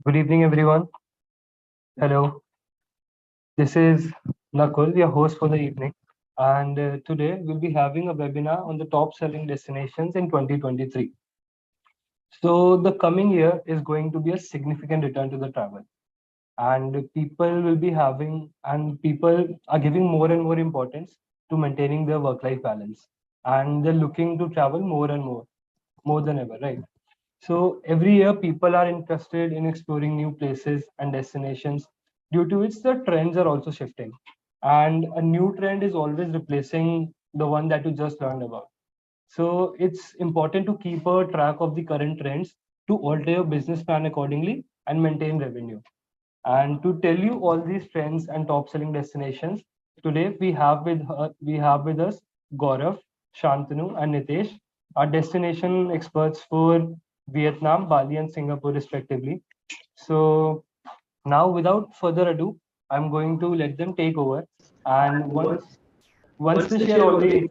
Good evening, everyone. Hello, this is Nakul, your host for the evening. And today we'll be having a webinar on the top selling destinations in 2023. So, the coming year is going to be a significant return to the travel. And people are giving more and more importance to maintaining their work life balance. And they're looking to travel more than ever, right? So every year, people are interested in exploring new places and destinations, due to which the trends are also shifting. And a new trend is always replacing the one that you just learned about. So it's important to keep a track of the current trends to alter your business plan accordingly and maintain revenue. And to tell you all these trends and top selling destinations, today we have with us Gaurav, Shantanu, and Nitesh, our destination experts for Vietnam, Bali, and Singapore, respectively. So now, without further ado, I'm going to let them take over. And once they share all the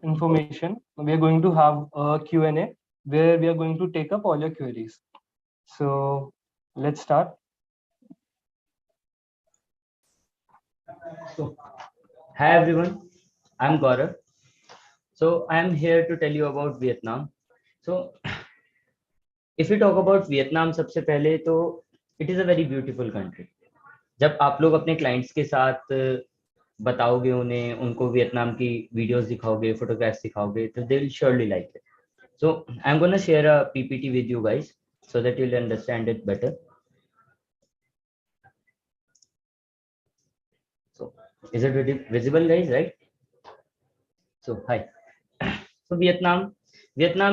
information, we are going to have a Q&A where we are going to take up all your queries. So let's start. So, hi everyone, I'm Gaurav. So, I'm here to tell you about Vietnam. So, if we talk about Vietnam, सबसे पहले तो it is a very beautiful country. जब आप लोग अपने clients के साथ बताओगे उन्हें, उनको वियतनाम की वीडियोस दिखाओगे, फोटोग्राफ्स दिखाओगे, तो they will surely like it. So, I'm gonna share a PPT with you guys so that you'll understand it better. So, is it visible, guys? Right? So, hi. So, Vietnam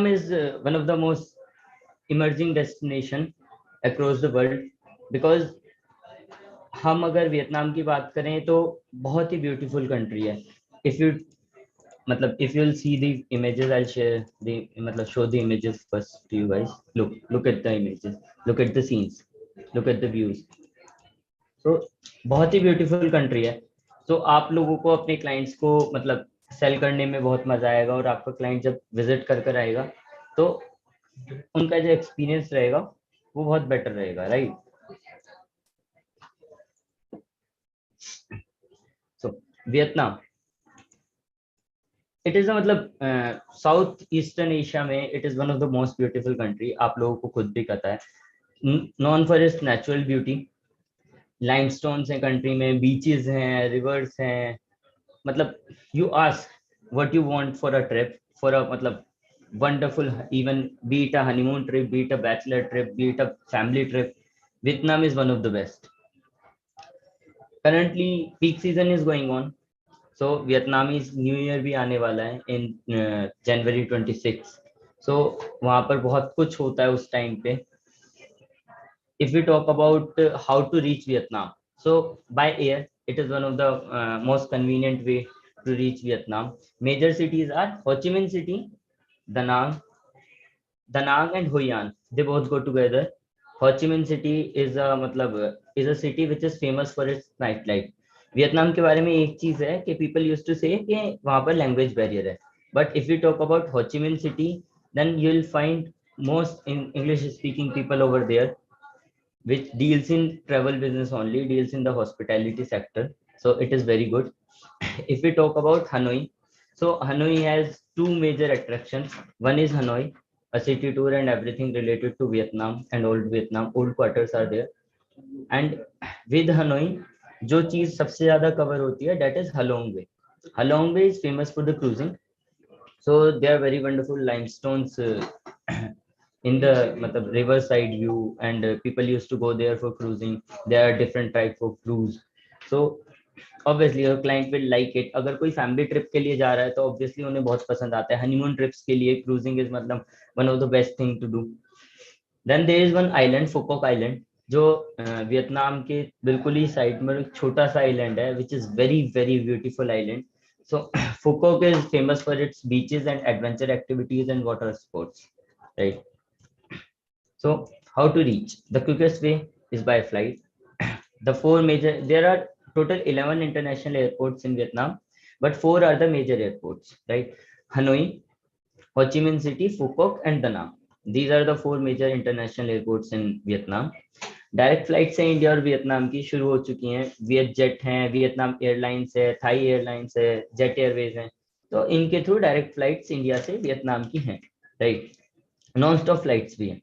is one of the most emerging destination across the world because हम अगर Vietnam की बात करें तो बहुत ही beautiful country है. If you मतलब if you'll see the images, I'll share the मतलब show the images first to you guys. Look at the images, look at the scenes, look at the views. So बहुत ही beautiful country है. तो आप लोगों को अपने clients को मतलब सेल करने में बहुत मजा आएगा और आपका क्लाइंट जब विजिट कर कर आएगा तो उनका जो एक्सपीरियंस रहेगा वो बहुत बेटर रहेगा, right? So Vietnam it is मतलब साउथ ईस्टर्न एशिया में it is one of the most beautiful country. आप लोगों को खुद भी पता है. Non for its natural beauty, limestones हैं कंट्री में, बीचेस हैं, रिवर्स हैं. मतलब you ask what you want for a trip, for a मतलब wonderful, even be it a honeymoon trip, be it a bachelor trip, be it a family trip, Vietnam is one of the best. Currently peak season is going on, so Vietnamese New Year भी आने वाला है in January 26. So वहाँ पर बहुत कुछ होता है उस टाइम पे. If we talk about how to reach Vietnam, so by air it is one of the most convenient way to reach Vietnam. Major cities are Ho Chi Minh City, Da Nang, Da Nang and Hoi An. They both go together. Ho Chi Minh City is a मतलब is a city which is famous for its nightlife. Vietnam के बारे में एक चीज है कि people used to say कि वहाँ पर language barrier है. But if we talk about Ho Chi Minh City, then you'll find most in English speaking people over there, which deals in travel business only, deals in the hospitality sector. So it is very good. If we talk about Hanoi, so Hanoi has two major attractions. One is Hanoi, a city tour and everything related to Vietnam and old Vietnam. Old quarters are there. And with Hanoi, जो चीज सबसे ज्यादा cover होती है, that is Halong Bay. Halong Bay is famous for the cruising. So they are very wonderful limestones in the matlab, riverside view, and people used to go there for cruising. There are different types of cruise. So obviously your client will like it. अगर कोई family trip के लिए जा रहा है तो obviously उन्हें बहुत पसंद आता है. Honeymoon trips के लिए cruising is मतलब one of the best thing to do. Then there is one island, Phu Quoc Island, जो वियतनाम के बिल्कुल ही साइड में एक छोटा सा आइलैंड है, which is very very beautiful island. So Phu Quoc is famous for its beaches and adventure activities and water sports, right? So how to reach? The quickest way is by flight. There are total 11 international airports in Vietnam, but 4 are the major airports, right? Hanoi, Ho Chi Minh City, Phu Quoc, and Da Nang. These are the 4 major international airports in Vietnam. Direct flight से India और Vietnam की शुरू हो चुकी हैं। वियत jet हैं, Vietnam airlines है, Thai airlines है, जेट एयरवेज है। तो इनके थ्रू डायरेक्ट फ्लाइट्स इंडिया से वियतनाम की हैं, राइट। नॉन स्टॉप फ्लाइट्स भी हैं।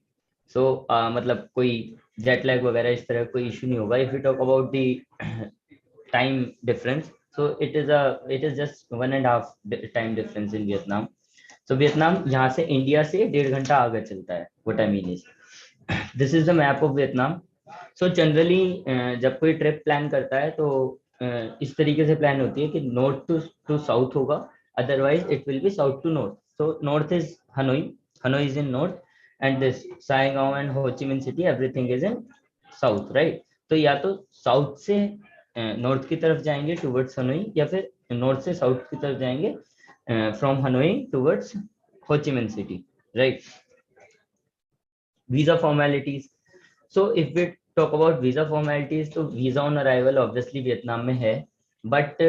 सो मतलब कोई जेट लैग वगैरह इस तरह कोई इशू नहीं होगा। If you talk about the time difference, so it is just 1.5 time difference in Vietnam. So Vietnam यहाँ से इंडिया से 1.5 घंटा आगे चलता है। What I mean is, this is the map of Vietnam. So generally जब कोई ट्रिप प्लान करता है तो इस तरीके से प्लान होती है कि नॉर्थ टू साउथ होगा, otherwise it will be south to north. So north is Hanoi, Hanoi is in north, and this Saigon and Ho Chi Minh City everything is in south, right. तो या तो south से north की तरफ जाएंगे towards Hanoi, या फिर north से साउथ की तरफ जाएंगे from Hanoi towards Ho Chi Minh City, right. Visa formalities, so if we talk about visa formalities, तो visa on arrival obviously Vietnam में है, but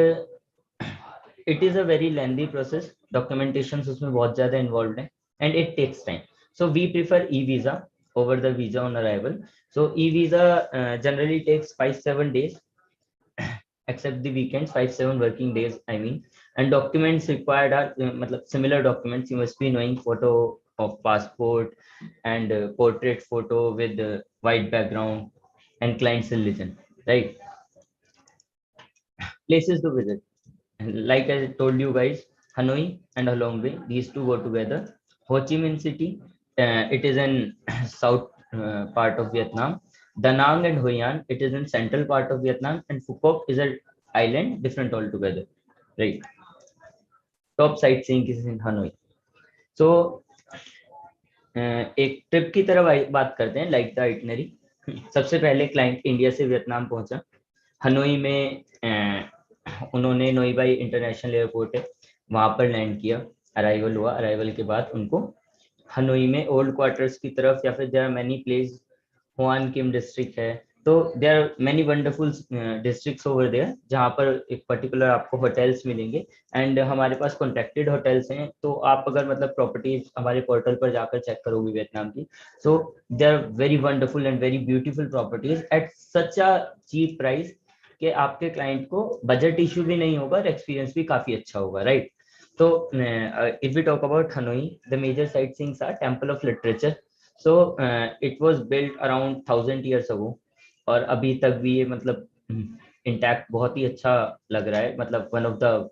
it is a very lengthy process. Documentation उसमें बहुत ज्यादा involve है, and it takes time. So we prefer e visa over the visa on arrival. So e-visa generally takes 5-7 days, except the weekends, 5-7 working days I mean. And documents required are matlab similar documents. You must be knowing photo of passport and portrait photo with white background and client's religion, right. Places to visit, like I told you guys, Hanoi and Halong Bay, these two go together. Ho Chi Minh City, it is in south part of Vietnam. Da Nang and Hoi An, it is in central part of Vietnam, and Phu Quoc is an island different altogether, right. Top sightseeing is in Hanoi. So एक trip की तरह बात करते हैं, like the itinerary. सबसे पहले client India से Vietnam पहुंचा। हनोई में उन्होंने नोई बाई इंटरनेशनल एयरपोर्ट है, वहां पर लैंड किया, अराइवल हुआ। अराइवल के बाद उनको हनोई में ओल्ड क्वार्टर्स की तरफ, या फिर there are many place, Hoan Kiem district है, तो there are many wonderful districts over there, जहाँ पर एक पर्टिकुलर आपको होटल्स मिलेंगे। एंड हमारे पास कॉन्ट्रैक्टेड होटल्स हैं, तो आप अगर मतलब प्रॉपर्टीज हमारे पोर्टल पर जाकर चेक करोगे वियतनाम की, so they are very wonderful and very beautiful properties at such a cheap price कि आपके क्लाइंट को बजट इशू भी नहीं होगा और एक्सपीरियंस भी काफी अच्छा होगा, राइट। तो if we talk about Hanoi, the major sight seeings are temple of literature. So it was built around 1000 years ago, और अभी तक भी ये मतलब इंटैक्ट बहुत ही अच्छा लग रहा है। मतलब one of the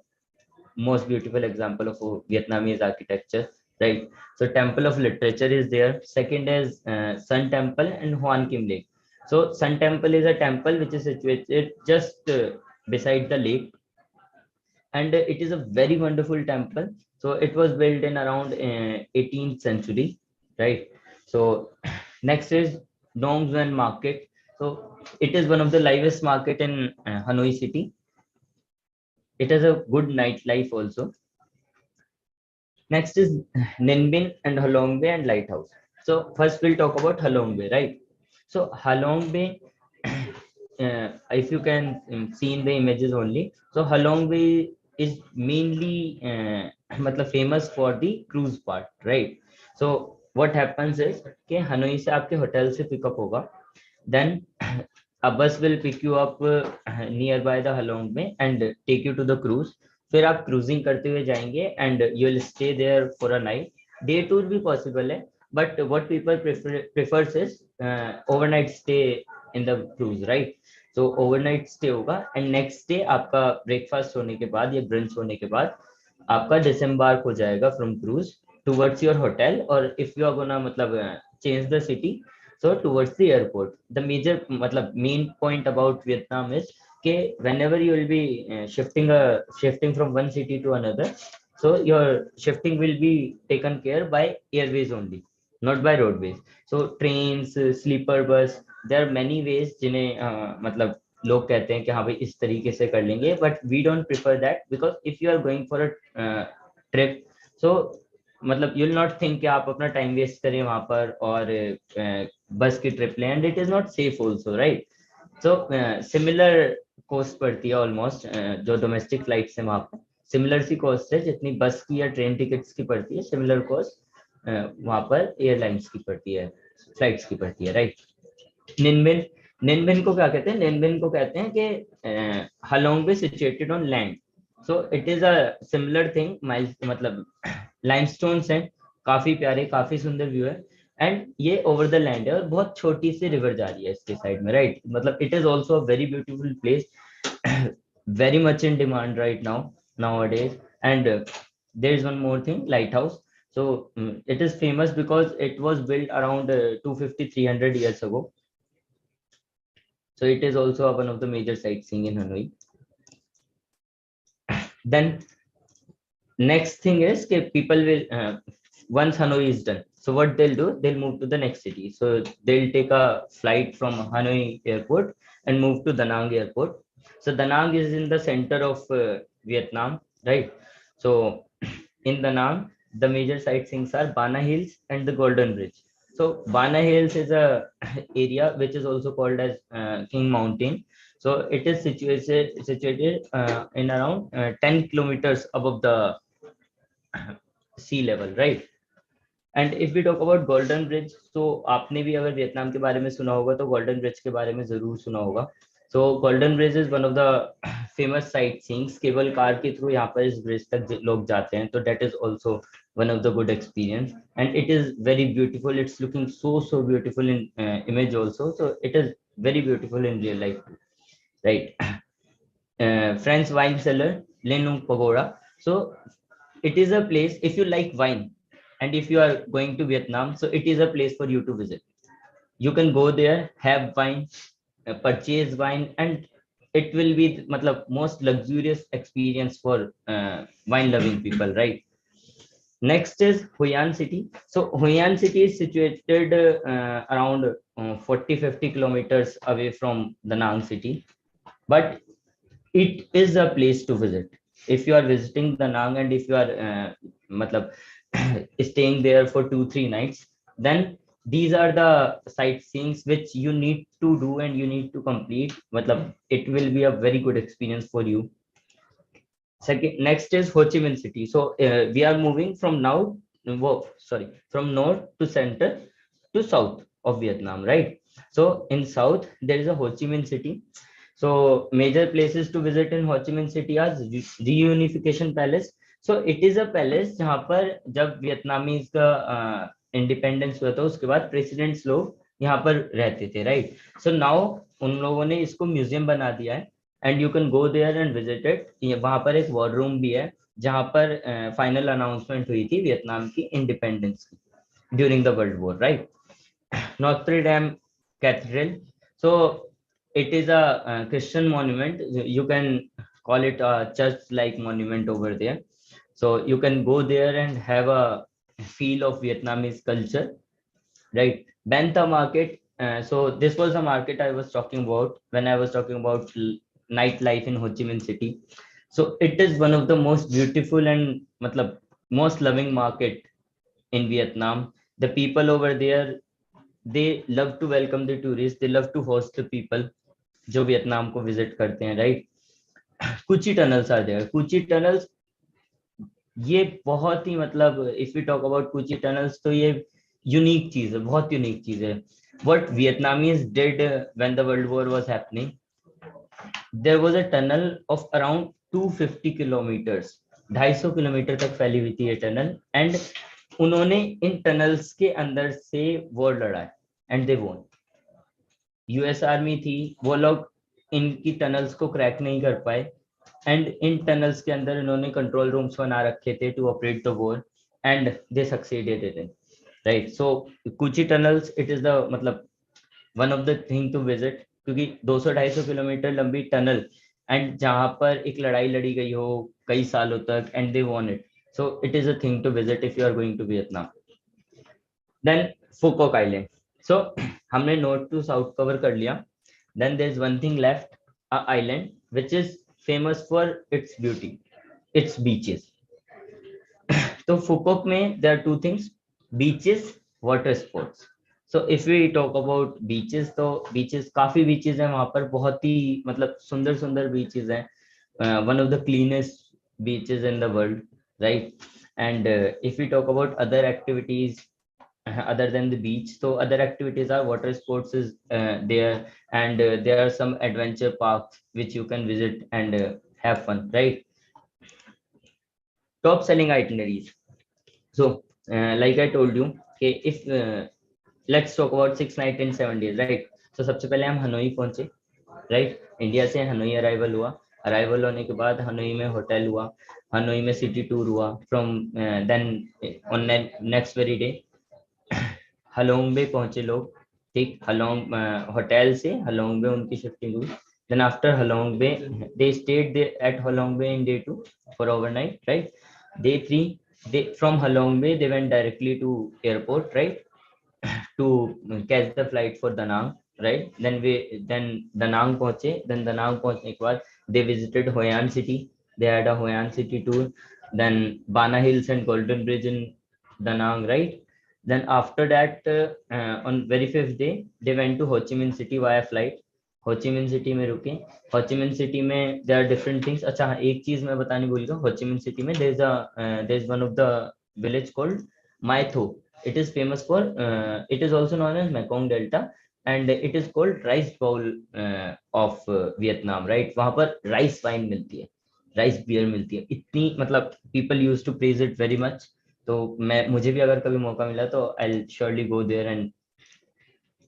most beautiful example of Vietnamese architecture, right. So temple of literature is there. Second is Sun Temple and Hoan Kim Lake. So Sun Temple is a temple which is situated just beside the lake, and it is a very wonderful temple. So it was built in around 18th century, right. So next is Dong Xuan Market. So it is one of the livest market in Hanoi city. It has a good nightlife also. Next is Ninh and Halong Bay and Lighthouse. So first we'll talk about Halong Bay, right? So Halong Bay, if you can see in the images only, so Halong Bay is mainly मतलब famous for the cruise part, right? So what happens is कि Hanoi से आपके hotel से pickup होगा, then a bus will pick you up nearby the Halong Bay and take you to the cruise. फिर आप cruising करते हुए जाएंगे and you will stay there for a night. Day tour भी पॉसिबल है, but what people prefers is overnight stay in the cruise, right. So overnight stay होगा, and next day आपका breakfast होने के बाद या ब्रंच होने के बाद आपका डिसएम्बार्क हो जाएगा from cruise towards your hotel, और इफ यू आर गोना मतलब change the city, so towards the airport. The major matlab main point about Vietnam is कि whenever you will be shifting from one city to another, so your shifting will be taken care by airways only, not by roadways. So trains, sleeper bus, there are many ways जिन्हें मतलब लोग कहते हैं कि हाँ भाई इस तरीके से कर लेंगे, but we don't prefer that, because if you are going for a trip, so मतलब यू विल नॉट थिंक कि आप अपना टाइम वेस्ट करें वहां पर और बस की ट्रिप लें, and it is not safe also, right. So similar cost पड़ती है ऑलमोस्ट, जो डोमेस्टिक फ्लाइट से वहां पर सिमिलर सी कॉस्ट है जितनी बस की या ट्रेन टिकट्स की पड़ती है, सिमिलर कॉस्ट वहां पर एयरलाइंस की पड़ती है, फ्लाइट्स की पड़ती है, राइट। निनमिन, निनबिन को क्या कहते हैं? निनबिन को कहते हैं कि Halong Bay situated on land, so it is a similar thing, मतलब लाइमस्टोन्स हैं, काफी प्यारे, काफी सुंदर व्यू है, एंड ये ओवर द लैंड है और बहुत छोटी सी रिवर जा रही है इसके साइड में, राइट? मतलब it is also a very beautiful place, very much in demand right now nowadays. And there is one more thing, lighthouse. So it is famous because it was built around 250 300 years ago. So it is also one of the major sightseeing in Hanoi. Then next thing is that people will once Hanoi is done, so what they'll do, they'll move to the next city. So they'll take a flight from Hanoi airport and move to Da Nang airport. So Da Nang is in the center of Vietnam, right? So in Da Nang, the major sightseeings are Bana Hills and the Golden Bridge. So Bana Hills is a area which is also called as King Mountain. So it is situated in around 10 kilometers above the sea level, right? And if we talk about golden bridge, तो आपने भी अगर Vietnam के बारे में सुना होगा तो गोल्डन ब्रिज के बारे में जरूर सुना होगा. सो golden bridge is one of the famous site सीइंग्स. Cable car के थ्रू यहाँ पर इस ब्रिज तक लोग जाते हैं, तो that is also one of the good experience, and it is very beautiful. It's looking so beautiful in image also, so it is very beautiful in real life, right? French wine cellar, Lenung Pagoda. So it is a place, if you like wine and if you are going to Vietnam, so it is a place for you to visit. You can go there, have wine, purchase wine, and it will be matlab most luxurious experience for wine loving people, right? Next is Hoi An City. So Hoi An City is situated around 40-50 kilometers away from Da Nang city, but it is a place to visit. If you are visiting Da Nang and if you are matlab staying there for 2-3 nights, then these are the sightseeings which you need to do and you need to complete. Matlab it will be a very good experience for you. Second, next is Ho Chi Minh City. So we are moving from now, from north to center to south of Vietnam, right? So in south there is a Ho Chi Minh City. So major places to visit in Ho Chi Minh City are Reunification Palace. So it is a palace जहाँ पर जब Vietnamese का independence हुआ था उसके बाद presidents लोग यहाँ पर रहते थे, राइट? सो नाउ उन लोगों ने इसको म्यूजियम बना दिया है, and you can go there and visit it. वहां पर एक वॉर रूम भी है जहां पर फाइनल अनाउंसमेंट हुई थी वियतनाम की इंडिपेंडेंस की during the world war, right? Notre Dame Cathedral. So it is a Christian monument. You can call it a church-like monument over there. So you can go there and have a feel of Vietnamese culture, right? Bantha Market. So this was the market I was talking about when I was talking about nightlife in Ho Chi Minh City. So it is one of the most beautiful and matlab most loving market in Vietnam. The people over there, they love to welcome the tourists. They love to host the people जो Vietnam को visit करते हैं, right? Cu Chi tunnels are there. Cu Chi tunnels ये बहुत ही मतलब if you talk about Cu Chi tunnels तो ये यूनिक चीज है, बहुत यूनिक चीज है. What Vietnamese did when the World War was happening, there was a tunnel of around 250 kilometers. 250 kilometre तक फैली हुई थी ये टनल, एंड उन्होंने इन टनल्स के अंदर से वॉर लड़ा है, एंड दे वोन. यूएस आर्मी थी, वो लोग इनकी टनल्स को क्रैक नहीं कर पाए, एंड इन टनल्स के अंदर इन्होंने कंट्रोल रूम्स बना रखे थे to operate the war, and they succeeded in, right? So Cu Chi tunnels it is the मतलब one of the thing to visit, क्योंकि 200-250 किलोमीटर लंबी टनल एंड जहां पर एक लड़ाई लड़ी गई हो कई सालों तक, and they won it. So it is a thing to visit if you are going to Vietnam. Then Phu Quoc island. So हमने नॉर्थ टू साउथ कवर कर लिया. Then there is one thing left, a island which is famous for its beauty, its beaches. तो Phu Quoc में there are two things, beaches, water sports. So if we talk about beaches, तो beaches काफी beaches हैं वहां पर, बहुत ही मतलब सुंदर सुंदर बीचेस हैं. One of the cleanest beaches in the world, right? And if we talk about other activities, other than the beach. So other activities are water sports is there, and there are some adventure parks which you can visit and have fun, right? Top selling itineraries. So like I told you, okay, if let's talk about 6 nights and 7 days, right? So सबसे पहले हम Hanoi पहुंचे, right? India से Hanoi arrival हुआ, arrival होने के बाद Hanoi में होटल हुआ, हनोई में सिटी टूर हुआ, from then on next very day Halong Bay पहुंचे लोग, ठीक? हलोंग होटल से हलोंग बे उनकी शिफ्टिंग हुई, then after Halong Bay they stayed at Halong Bay in day 2 for overnight, right? Day 3, they from Halong Bay they went directly to airport, right, to catch the flight for Danang, right? Then Danang पहुंचे, then Danang पहुंचने के बाद they visited Hoi An city, they had a Hoi An city tour, then Bana Hills and Golden Bridge in Danang, right? Then after that on very 5th day they went to Ho Chi Minh City via flight, हो Chi Minh city में रुके, हो Chi Minh city में there are different things. अच्छा हाँ, एक चीज मैं बतानी भूल गया, हो ची मिन सिटी में there is one of the village called My Tho, it is famous for it is also known as Mekong Delta, and it is called rice bowl of Vietnam, right? वहां पर rice wine मिलती है, rice beer मिलती है, इतनी मतलब people use to praise it very much. तो मैं मुझे भी अगर कभी मौका मिला तो I will surely go there and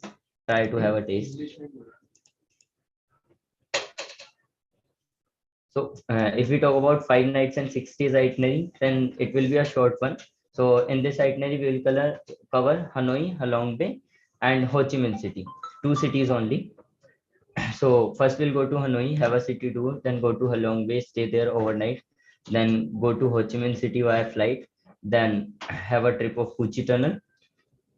try to have a taste. So if we talk about 5 nights and 6 days itinerary, then it will be a short one. So in this itinerary, we will cover Hanoi, Halong Bay, and Ho Chi Minh City, 2 cities only. So first we'll go to Hanoi, have a city tour, then go to Halong Bay, stay there overnight, then go to Ho Chi Minh City via flight, then have a trip of Hu Chi Tunnel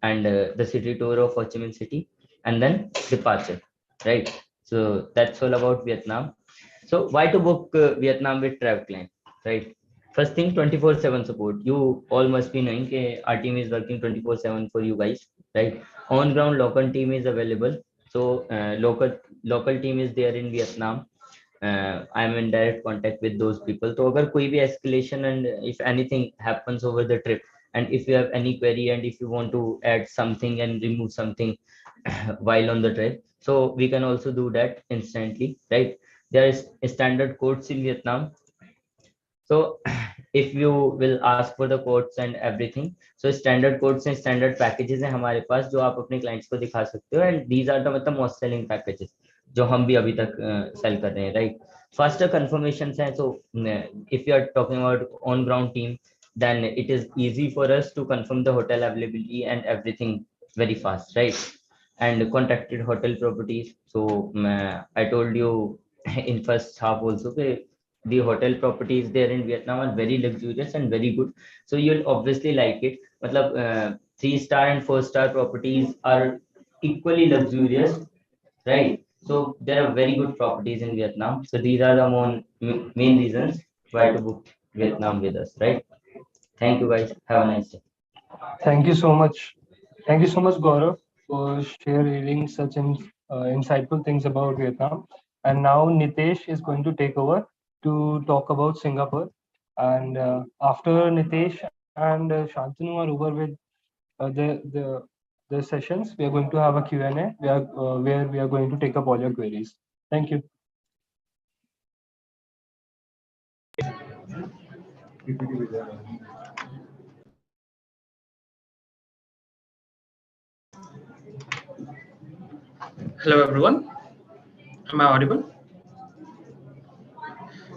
and the city tour of Ho Chi Minh City, and then departure, right? So that's all about Vietnam. So why to book Vietnam with TravClan, right? First thing, 24/7 support. You all must be knowing that our team is working 24/7 for you guys, right? On ground local team is available. So local team is there in Vietnam. I am in direct contact with those people. So अगर कोई भी escalation and if anything happens over the trip, and if you have any query and if you want to add something and remove something while on the trip, so we can also do that instantly, right? There is standard codes in Vietnam. So if you will ask for the codes and everything, so standard codes and standard packages हैं हमारे पास जो आप अपने clients को दिखा सकते हो, and these are the मतलब most selling packages जो हम भी अभी तक sell कर रहे हैं, right? Faster confirmations हैं, so if you are talking about on ground team, then it is easy for us to confirm the hotel availability and everything very fast, right? And contacted hotel properties. So I told you in first half also the hotel properties there in Vietnam are very luxurious and very good, so you'll obviously like it. Matlab 3-star and 4-star properties are equally luxurious, right? So there are very good properties in Vietnam, so these are the main reasons why to book Vietnam with us, right? Thank you guys, have a nice day. Thank you so much. Thank you so much, Gaurav, for sharing such insightful things about Vietnam. And now Nitesh is going to take over to talk about Singapore. And after Nitesh and Shantanu are over with the sessions, we are going to have a Q&A where we are going to take up all your queries. Thank you. Hello everyone, am I audible?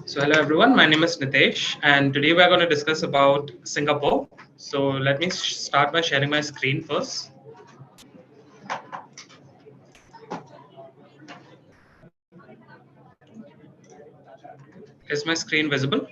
So hello everyone, my name is Nitesh and today we are going to discuss about Singapore. So let me start by sharing my screen first. Is my screen visible?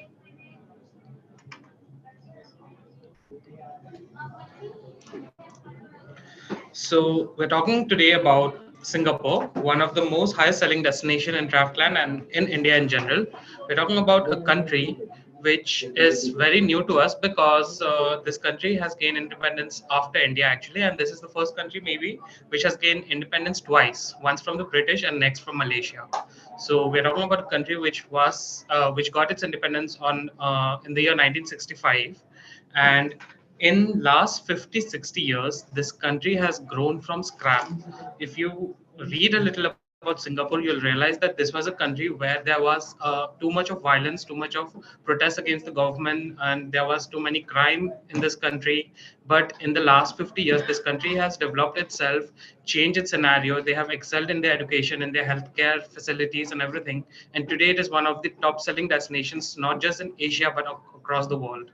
So we're talking today about Singapore, one of the most highest selling destination in TravClan and in India in general. We're talking about a country which is very new to us because this country has gained independence after India actually, and this is the first country maybe which has gained independence twice, once from the British and next from Malaysia. So we're talking about a country which got its independence on in the year 1965, and in last 50-60 years, this country has grown from scrap. If you read a little about Singapore, you'll realize that this was a country where there was too much of violence, too much of protests against the government, and there was too many crime in this country. But in the last 50 years, this country has developed itself, changed its scenario. They have excelled in their education, in their healthcare facilities and everything. And today it is one of the top selling destinations, not just in Asia, but across the world.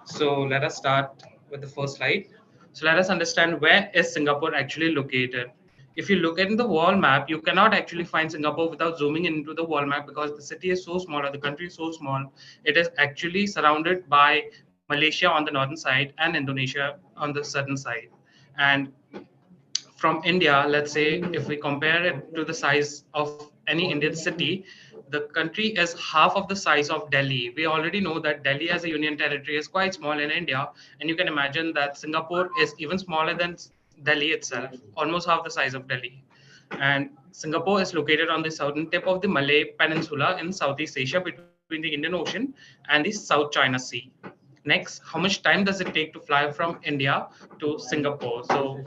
So let us start with the first slide. So let us understand, where is Singapore actually located. If you look at the wall map, you cannot actually find Singapore without zooming into the wall map, because the city is so small, or the country is so small. It is actually surrounded by Malaysia on the northern side and Indonesia on the southern side. And from India, let's say if we compare it to the size of any Indian city, the country is half of the size of Delhi. We already know that Delhi as a union territory is quite small in India, and you can imagine that Singapore is even smaller than Delhi itself, almost half the size of Delhi. And Singapore is located on the southern tip of the Malay Peninsula in Southeast Asia, between the Indian Ocean and the South China Sea. Next, how much time does it take to fly from India to Singapore? So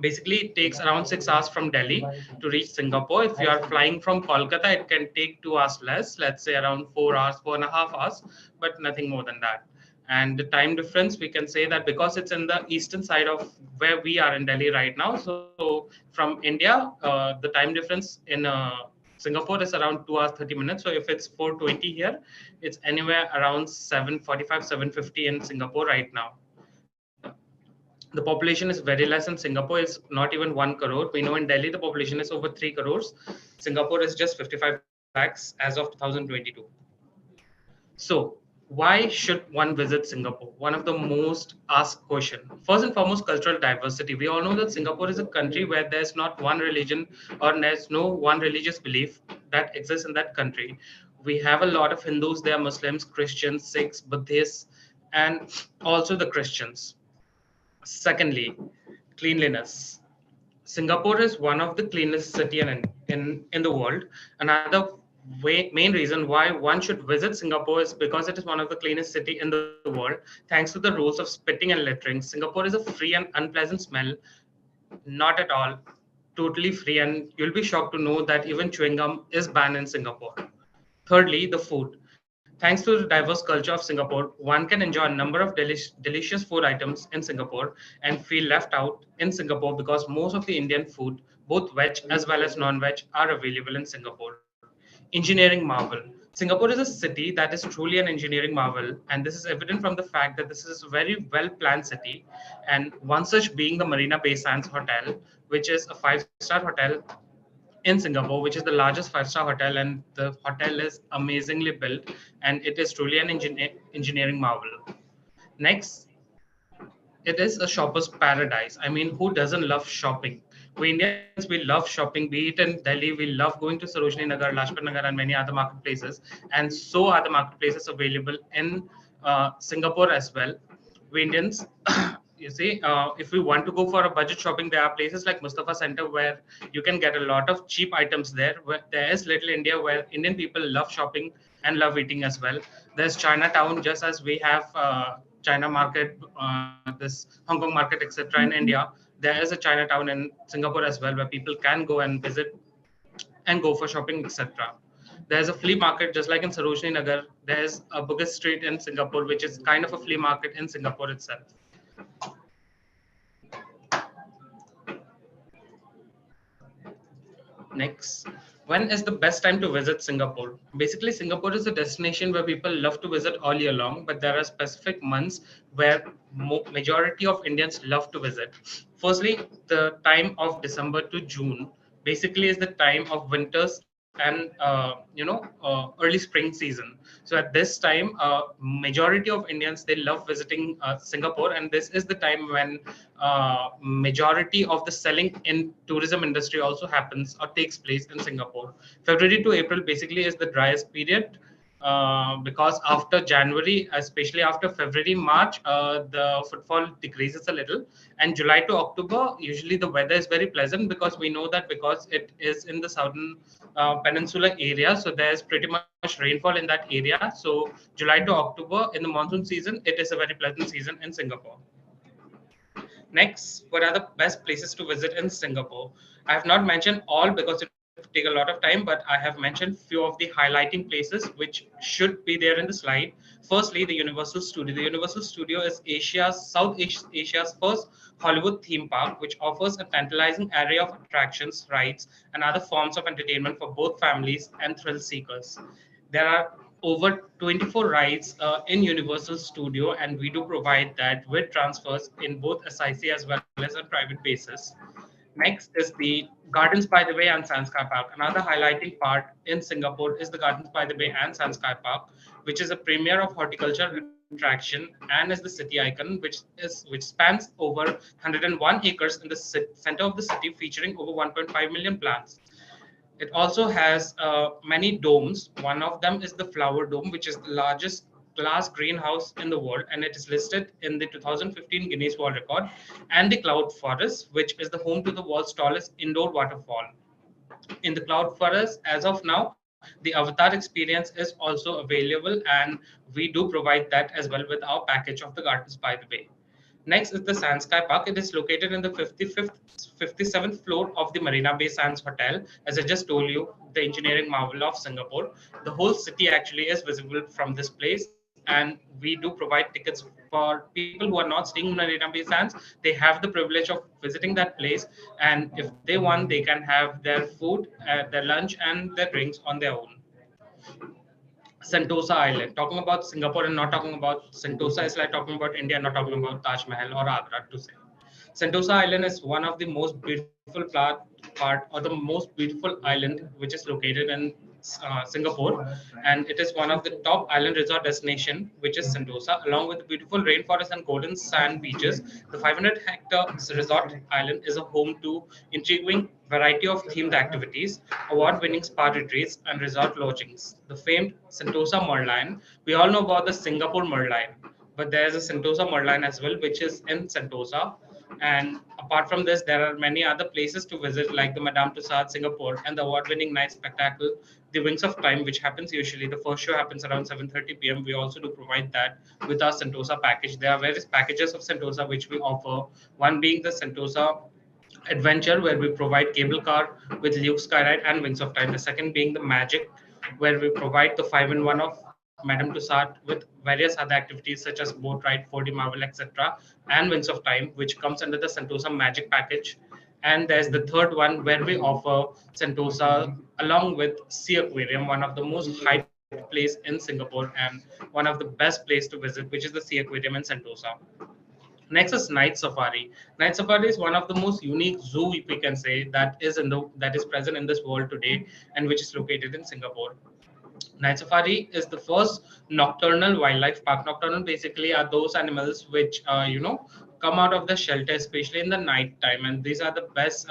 basically it takes around 6 hours from Delhi to reach Singapore. If you are flying from Kolkata, it can take 2 hours less, let's say around 4 hours, 4.5 hours, but nothing more than that. And the time difference, we can say that because it's in the eastern side of where we are in Delhi right now. So from India, the time difference in Singapore is around 2 hours 30 minutes. So if it's 4:20 here, it's anywhere around 7:45, 7:50 in Singapore right now. The population is very less in Singapore. It's not even 1 crore. We know in Delhi the population is over 3 crores. Singapore is just 55 lakhs as of 2022. So why should one visit Singapore? One of the most asked question. First and foremost, cultural diversity. We all know that Singapore is a country where there's not one religion, or there's no one religious belief that exists in that country. We have a lot of Hindus, there are Muslims, Christians, Sikhs, Buddhists, and also the Christians. Secondly, cleanliness. Singapore is one of the cleanest city in the world. Another main reason why one should visit Singapore is because it is one of the cleanest city in the world. Thanks to the rules of spitting and littering, Singapore is a free and unpleasant smell. Not at all. Totally free, and you'll be shocked to know that even chewing gum is banned in Singapore. Thirdly, the food. Thanks to the diverse culture of Singapore, one can enjoy a number of delicious food items in Singapore and feel left out in Singapore, because most of the Indian food, both veg as well as non-veg, are available in Singapore. Engineering marvel. Singapore is a city that is truly an engineering marvel, and this is evident from the fact that this is a very well-planned city. And one such being the Marina Bay Sands Hotel, which is a 5-star hotel in Singapore, which is the largest 5-star hotel, and the hotel is amazingly built, and it is truly an engineering marvel. Next, it is a shopper's paradise. I mean, who doesn't love shopping? We Indians, we love shopping, be it in Delhi, we love going to Sarojini Nagar, Lajpat Nagar, and many other marketplaces. And so are the marketplaces available in Singapore as well. We Indians, you see, if we want to go for a budget shopping, there are places like Mustafa Center where you can get a lot of cheap items there. Where there is Little India, where Indian people love shopping and love eating as well. There's Chinatown, just as we have China market, this Hong Kong market, etc. in India. There is a Chinatown in Singapore as well, where people can go and visit and go for shopping, etc. There's a flea market, just like in Sarojini Nagar. There's a Bugis Street in Singapore, which is kind of a flea market in Singapore itself. Next, when is the best time to visit Singapore? Basically, Singapore is a destination where people love to visit all year long, but there are specific months where majority of Indians love to visit. Firstly, the time of December to June basically is the time of winters and early spring season. So at this time, majority of Indians, they love visiting Singapore, and this is the time when majority of the selling in tourism industry also happens or takes place in Singapore. February to April basically is the driest period, because after January, especially after February, March, the footfall decreases a little. And July to October, usually the weather is very pleasant, because we know that because it is in the southern peninsula area, so there's pretty much rainfall in that area. So July to October in the monsoon season, it is a very pleasant season in Singapore. Next, what are the best places to visit in Singapore? I have not mentioned all because it would take a lot of time, but I have mentioned few of the highlighting places which should be there in the slide. Firstly, the Universal Studio. The Universal Studio is Asia's first Hollywood theme park, which offers a tantalizing array of attractions, rides, and other forms of entertainment for both families and thrill seekers. There are over 24 rides in Universal Studio, and we do provide that with transfers in both SIC as well as on private basis. Next is the Gardens by the Bay and Sun Sky Park. Another highlighting part in Singapore is the Gardens by the Bay and Sun Sky Park, which is a premier of horticultural attraction and is the city icon, which spans over 101 acres in the center of the city, featuring over 1.5 million plants. It also has many domes. One of them is the Flower Dome, which is the largest glass greenhouse in the world, and it is listed in the 2015 Guinness World Record, and the Cloud Forest, which is the home to the world's tallest indoor waterfall. In the Cloud Forest, as of now, the Avatar experience is also available, and we do provide that as well with our package of the Gardens by the Bay. Next is the Sands Sky Park. It is located in the 55th, 57th floor of the Marina Bay Sands Hotel. As I just told you, the engineering marvel of Singapore. The whole city actually is visible from this place, and we do provide tickets for people who are not staying in Marina Bay Sands. They have the privilege of visiting that place, and if they want, they can have their food, their lunch, and their drinks on their own. Sentosa Island. Talking about Singapore and not talking about Sentosa is like talking about India, not talking about Taj Mahal or Agra to say. Sentosa Island is one of the most beautiful part or the most beautiful island which is located in Singapore, and it is one of the top island resort destination, which is Sentosa, along with beautiful rainforest and golden sand beaches. The 500-hectare resort island is a home to intriguing variety of themed activities, award-winning spa retreats, and resort lodgings. The famed Sentosa Merlion. We all know about the Singapore Merlion, but there's a Sentosa Merlion as well, which is in Sentosa. And apart from this, there are many other places to visit, like the Madame Tussauds Singapore and the award-winning night spectacle, The Wings of Time, which happens usually. The first show happens around 7:30 p.m. We also do provide that with our Sentosa package. There are various packages of Sentosa which we offer. One being the Sentosa Adventure, where we provide cable car with Luke Skyride and Wings of Time. The second being the Magic, where we provide the 5-in-1 of Madame Tussauds with various other activities such as boat ride, 4D Marvel, etc., and Wings of Time, which comes under the Sentosa Magic package. And there's the third one where we offer Sentosa along with Sea Aquarium, one of the most hyped place in Singapore and one of the best place to visit, which is the Sea Aquarium in Sentosa. Next is Night Safari. Night Safari is one of the most unique zoo, we can say, that is present in this world today, and which is located in Singapore. Night Safari is the first nocturnal wildlife park. Nocturnal basically are those animals which come out of the shelter, especially in the night time, and these are the best.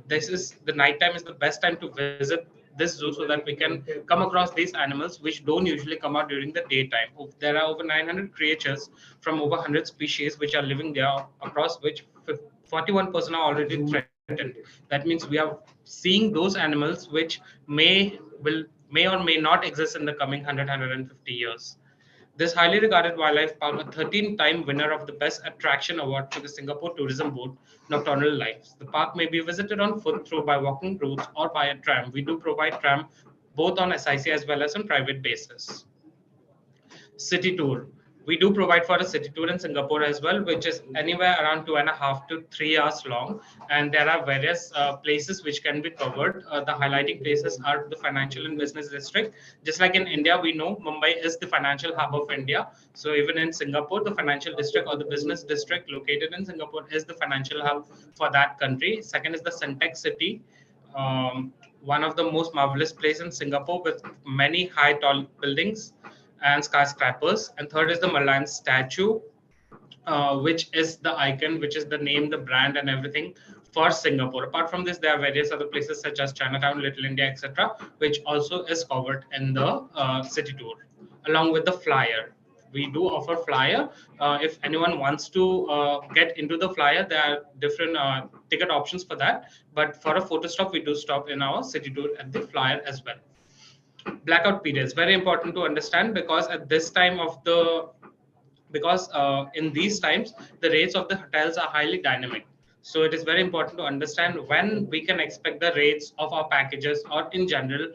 This is the night time is the best time to visit this zoo so that we can come across these animals which don't usually come out during the daytime. There are over 900 creatures from over 100 species which are living there, across which 41% are already threatened. That means we are seeing those animals which may or may not exist in the coming 150 years. This highly regarded wildlife park, a 13-time winner of the Best Attraction Award for the Singapore Tourism Board Nocturnal Lives. The park may be visited on foot, through by walking routes, or by a tram. We do provide tram both on SIC as well as on private basis. City tour. We do provide for a city tour in Singapore as well, which is anywhere around 2.5 to 3 hours long. And there are various places which can be covered. The highlighting places are the financial and business district. Just like in India, we know Mumbai is the financial hub of India. So even in Singapore, the financial district or the business district located in Singapore is the financial hub for that country. Second is the Suntec City. One of the most marvelous places in Singapore with many high tall buildings and skyscrapers. And third is the Merlion statue, which is the icon, which is the name, the brand, and everything for Singapore. Apart from this, there are various other places such as Chinatown, Little India, etc., which also is covered in the city tour, along with the flyer. We do offer flyer. If anyone wants to get into the flyer, there are different ticket options for that. But for a photo stop, we do stop in our city tour at the flyer as well. Blackout periods, very important to understand, because at this time of the because in these times the rates of the hotels are highly dynamic. So it is very important to understand when we can expect the rates of our packages, or in general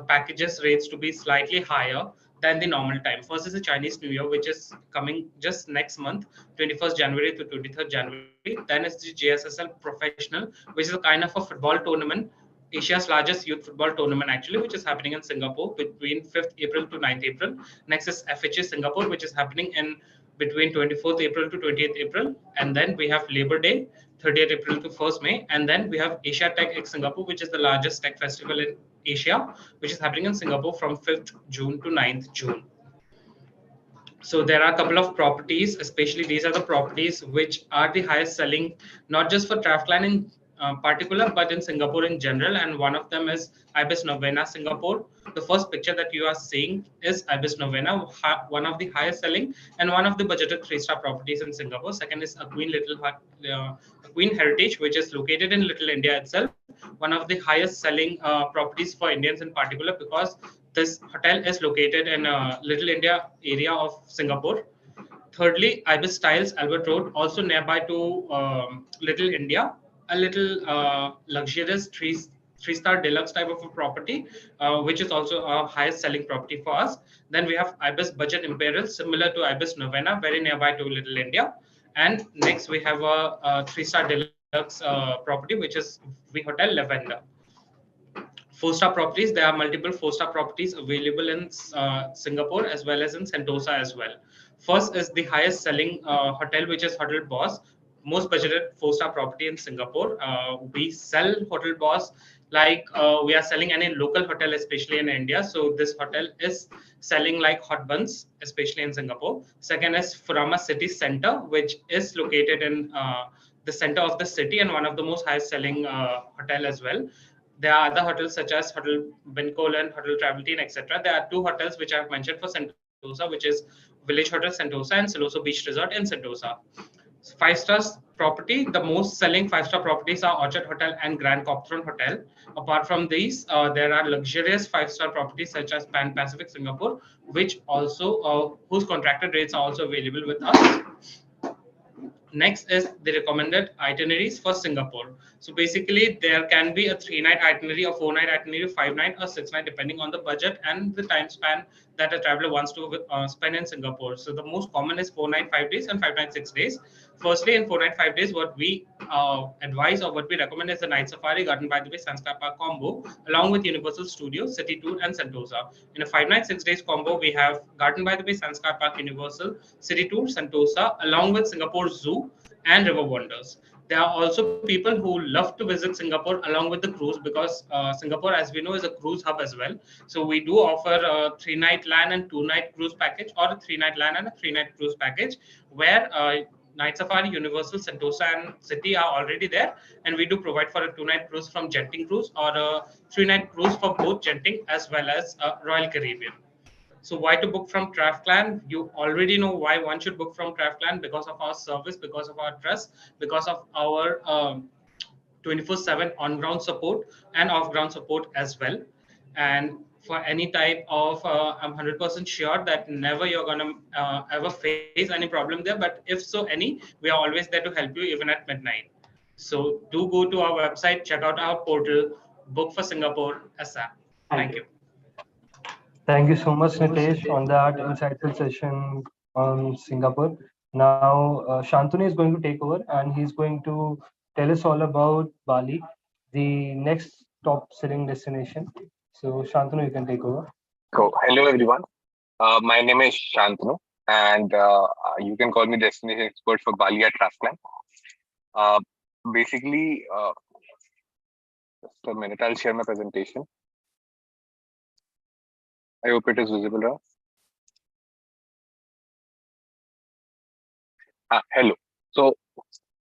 packages rates to be slightly higher than the normal time. First is the Chinese New Year, which is coming just next month, 21st January to 23rd January. Then is the JSSL Professional, which is a kind of a football tournament, Asia's largest youth football tournament, actually, which is happening in Singapore between 5th April to 9th April. Next is FHA Singapore, which is happening in between 24th April to 20th April. And then we have Labor Day, 30th April to 1st May. And then we have Asia Tech X Singapore, which is the largest tech festival in Asia, which is happening in Singapore from 5th June to 9th June. So there are a couple of properties, especially these are the properties which are the highest selling, not just for Craftland in particular, but in Singapore in general. And one of them is Ibis Novena Singapore. The first picture that you are seeing is Ibis Novena, one of the highest selling and one of the budgeted 3-star properties in Singapore. Second is a Queen Heritage, which is located in Little India itself, one of the highest selling properties for Indians in particular, because this hotel is located in Little India area of Singapore. Thirdly, Ibis Styles Albert Road, also nearby to Little India, a little luxurious three-star deluxe type of a property, which is also a highest selling property for us. Then we have Ibis Budget Imperial, similar to Ibis Novena, very nearby to Little India. And next we have a 3-star deluxe property, which is V Hotel Lavender. 4-star properties, there are multiple 4-star properties available in Singapore as well as in Sentosa as well. First is the highest selling hotel, which is Hotel Boss, most budgeted 4-star property in Singapore. We sell Hotel Boss like we are selling any local hotel, especially in India. So this hotel is selling like hot buns, especially in Singapore. Second is Furama City Center, which is located in the center of the city and one of the most highest selling hotel as well. There are other hotels such as Hotel Bencoolen, Hotel Traveltine, etc. There are 2 hotels which I have mentioned for Sentosa, which is Village Hotel Sentosa and Siloso Beach Resort in Sentosa. 5-star property, the most selling 5-star properties are Orchard Hotel and Grand Copthorne Hotel. Apart from these, there are luxurious 5-star properties such as Pan Pacific Singapore, which also whose contracted rates are also available with us. Next is the recommended itineraries for Singapore. So basically, there can be a 3-night itinerary, a 4-night itinerary, 5-night, or 6-night, depending on the budget and the time span that a traveler wants to spend in Singapore. So the most common is 4-night, 5 days, and 5-night, 6 days. Firstly, in 4-night, 5 days, what we advise or what we recommend is the Night Safari, Garden by the Bay, Sanskar Park combo, along with Universal Studios, City Tour, and Sentosa. In a 5-night, 6 days combo, we have Garden by the Bay, Sanskar Park, Universal, City Tour, Sentosa, along with Singapore Zoo and River Wonders. There are also people who love to visit Singapore along with the cruise, because Singapore, as we know, is a cruise hub as well. So we do offer a 3-night land and 2-night cruise package, or a 3-night land and a 3-night cruise package, where Night Safari, Universal, Sentosa, and City are already there, and we do provide for a 2-night cruise from Genting Cruise, or a 3-night cruise for both Genting as well as Royal Caribbean. So why to book from Craftland? You already know why one should book from Craftland: because of our service, because of our trust, because of our 24/7 on-ground support and off-ground support as well. And for any type of, I'm 100% sure that never you're gonna ever face any problem there. But if so any, we are always there to help you even at midnight. So do go to our website, check out our portal, book for Singapore ASAP. Thank you. Thank you so much, Nitesh, on that insightful session on Singapore. Now, Shantanu is going to take over, and he's going to tell us all about Bali, the next top selling destination. So, Shantanu, you can take over. So, hello everyone. My name is Shantanu, and you can call me destination expert for Bali at Craftland. Basically, just a minute, I'll share my presentation. I hope it is visible now. Hello. So,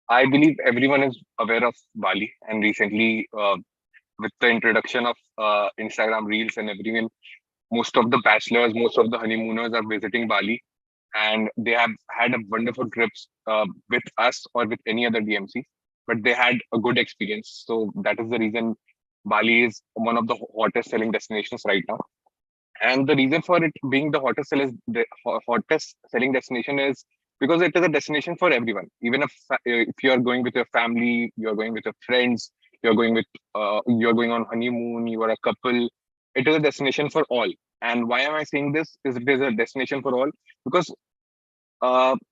I believe everyone is aware of Bali, and recently, with the introduction of Instagram Reels and everything, most of the bachelors, most of the honeymooners are visiting Bali, and they have had a wonderful trips with us or with any other DMC, but they had a good experience. So that is the reason Bali is one of the hottest selling destinations right now. And the reason for it being the hottest selling destination is because it is a destination for everyone. Even if you are going with your family, you are going with your friends, you're going on honeymoon, you are a couple. It is a destination for all. And why am I saying this? Is it is a destination for all? Because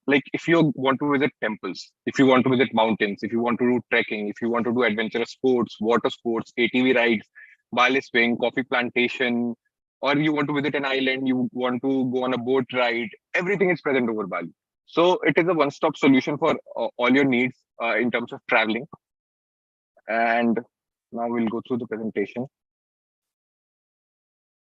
like if you want to visit temples, if you want to visit mountains, if you want to do trekking, if you want to do adventurous sports, water sports, ATV rides, Bali swing, coffee plantation, or you want to visit an island, you want to go on a boat ride, everything is present over Bali. So it is a one-stop solution for all your needs in terms of traveling. And now we'll go through the presentation.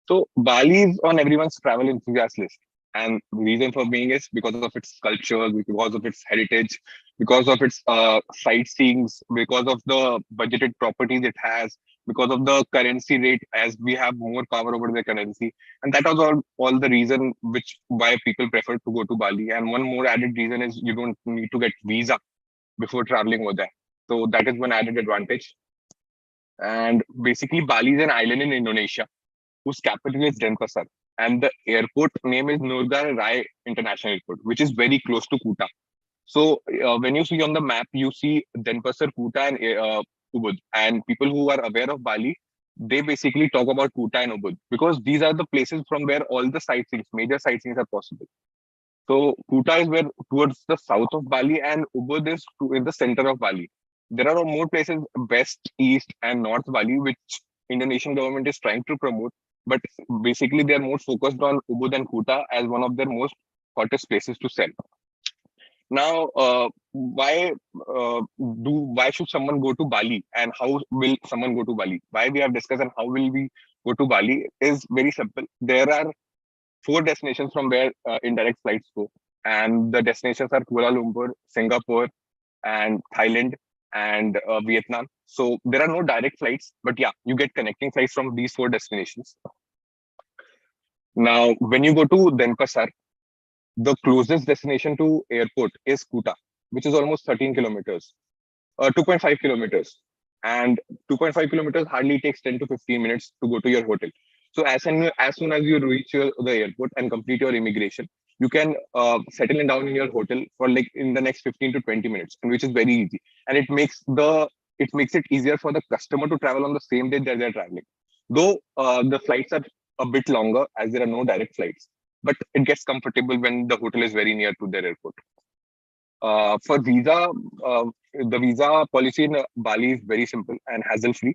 So Bali is on everyone's travel enthusiast list. And the reason for being is because of its culture, because of its heritage, because of its sightseeings, because of the budgeted properties it has, because of the currency rate, as we have more power over the currency. And that was all the reason which why people prefer to go to Bali. And one more added reason is you don't need to get visa before traveling over there. So that is one added advantage. And basically, Bali is an island in Indonesia whose capital is Denpasar. And the airport name is Nurgar Rai International Airport, which is very close to Kuta. So when you see on the map, you see Denpasar, Kuta, and Ubud. And people who are aware of Bali, they basically talk about Kuta and Ubud because these are the places from where all the sightseeing, major sightseeings are possible. So Kuta is where towards the south of Bali, and Ubud is in the center of Bali. There are more places west, east, and north Bali, which Indonesian government is trying to promote. But basically, they are more focused on Ubud and Kuta as one of their most hottest places to sell. Now, why should someone go to Bali, and how will someone go to Bali? Why we have discussed and how will we go to Bali is very simple. There are 4 destinations from where indirect flights go, and the destinations are Kuala Lumpur, Singapore, and Thailand, and Vietnam. So there are no direct flights, but yeah, you get connecting flights from these 4 destinations. Now, when you go to Denpasar, the closest destination to airport is Kuta, which is almost 13 kilometers, 2.5 kilometers. And 2.5 kilometers hardly takes 10 to 15 minutes to go to your hotel. So as soon as you reach the airport and complete your immigration, you can settle down in your hotel for like in the next 15 to 20 minutes, and which is very easy. And it makes it easier for the customer to travel on the same day that they're traveling. Though the flights are a bit longer as there are no direct flights, but it gets comfortable when the hotel is very near to their airport. For visa, the visa policy in Bali is very simple and hassle-free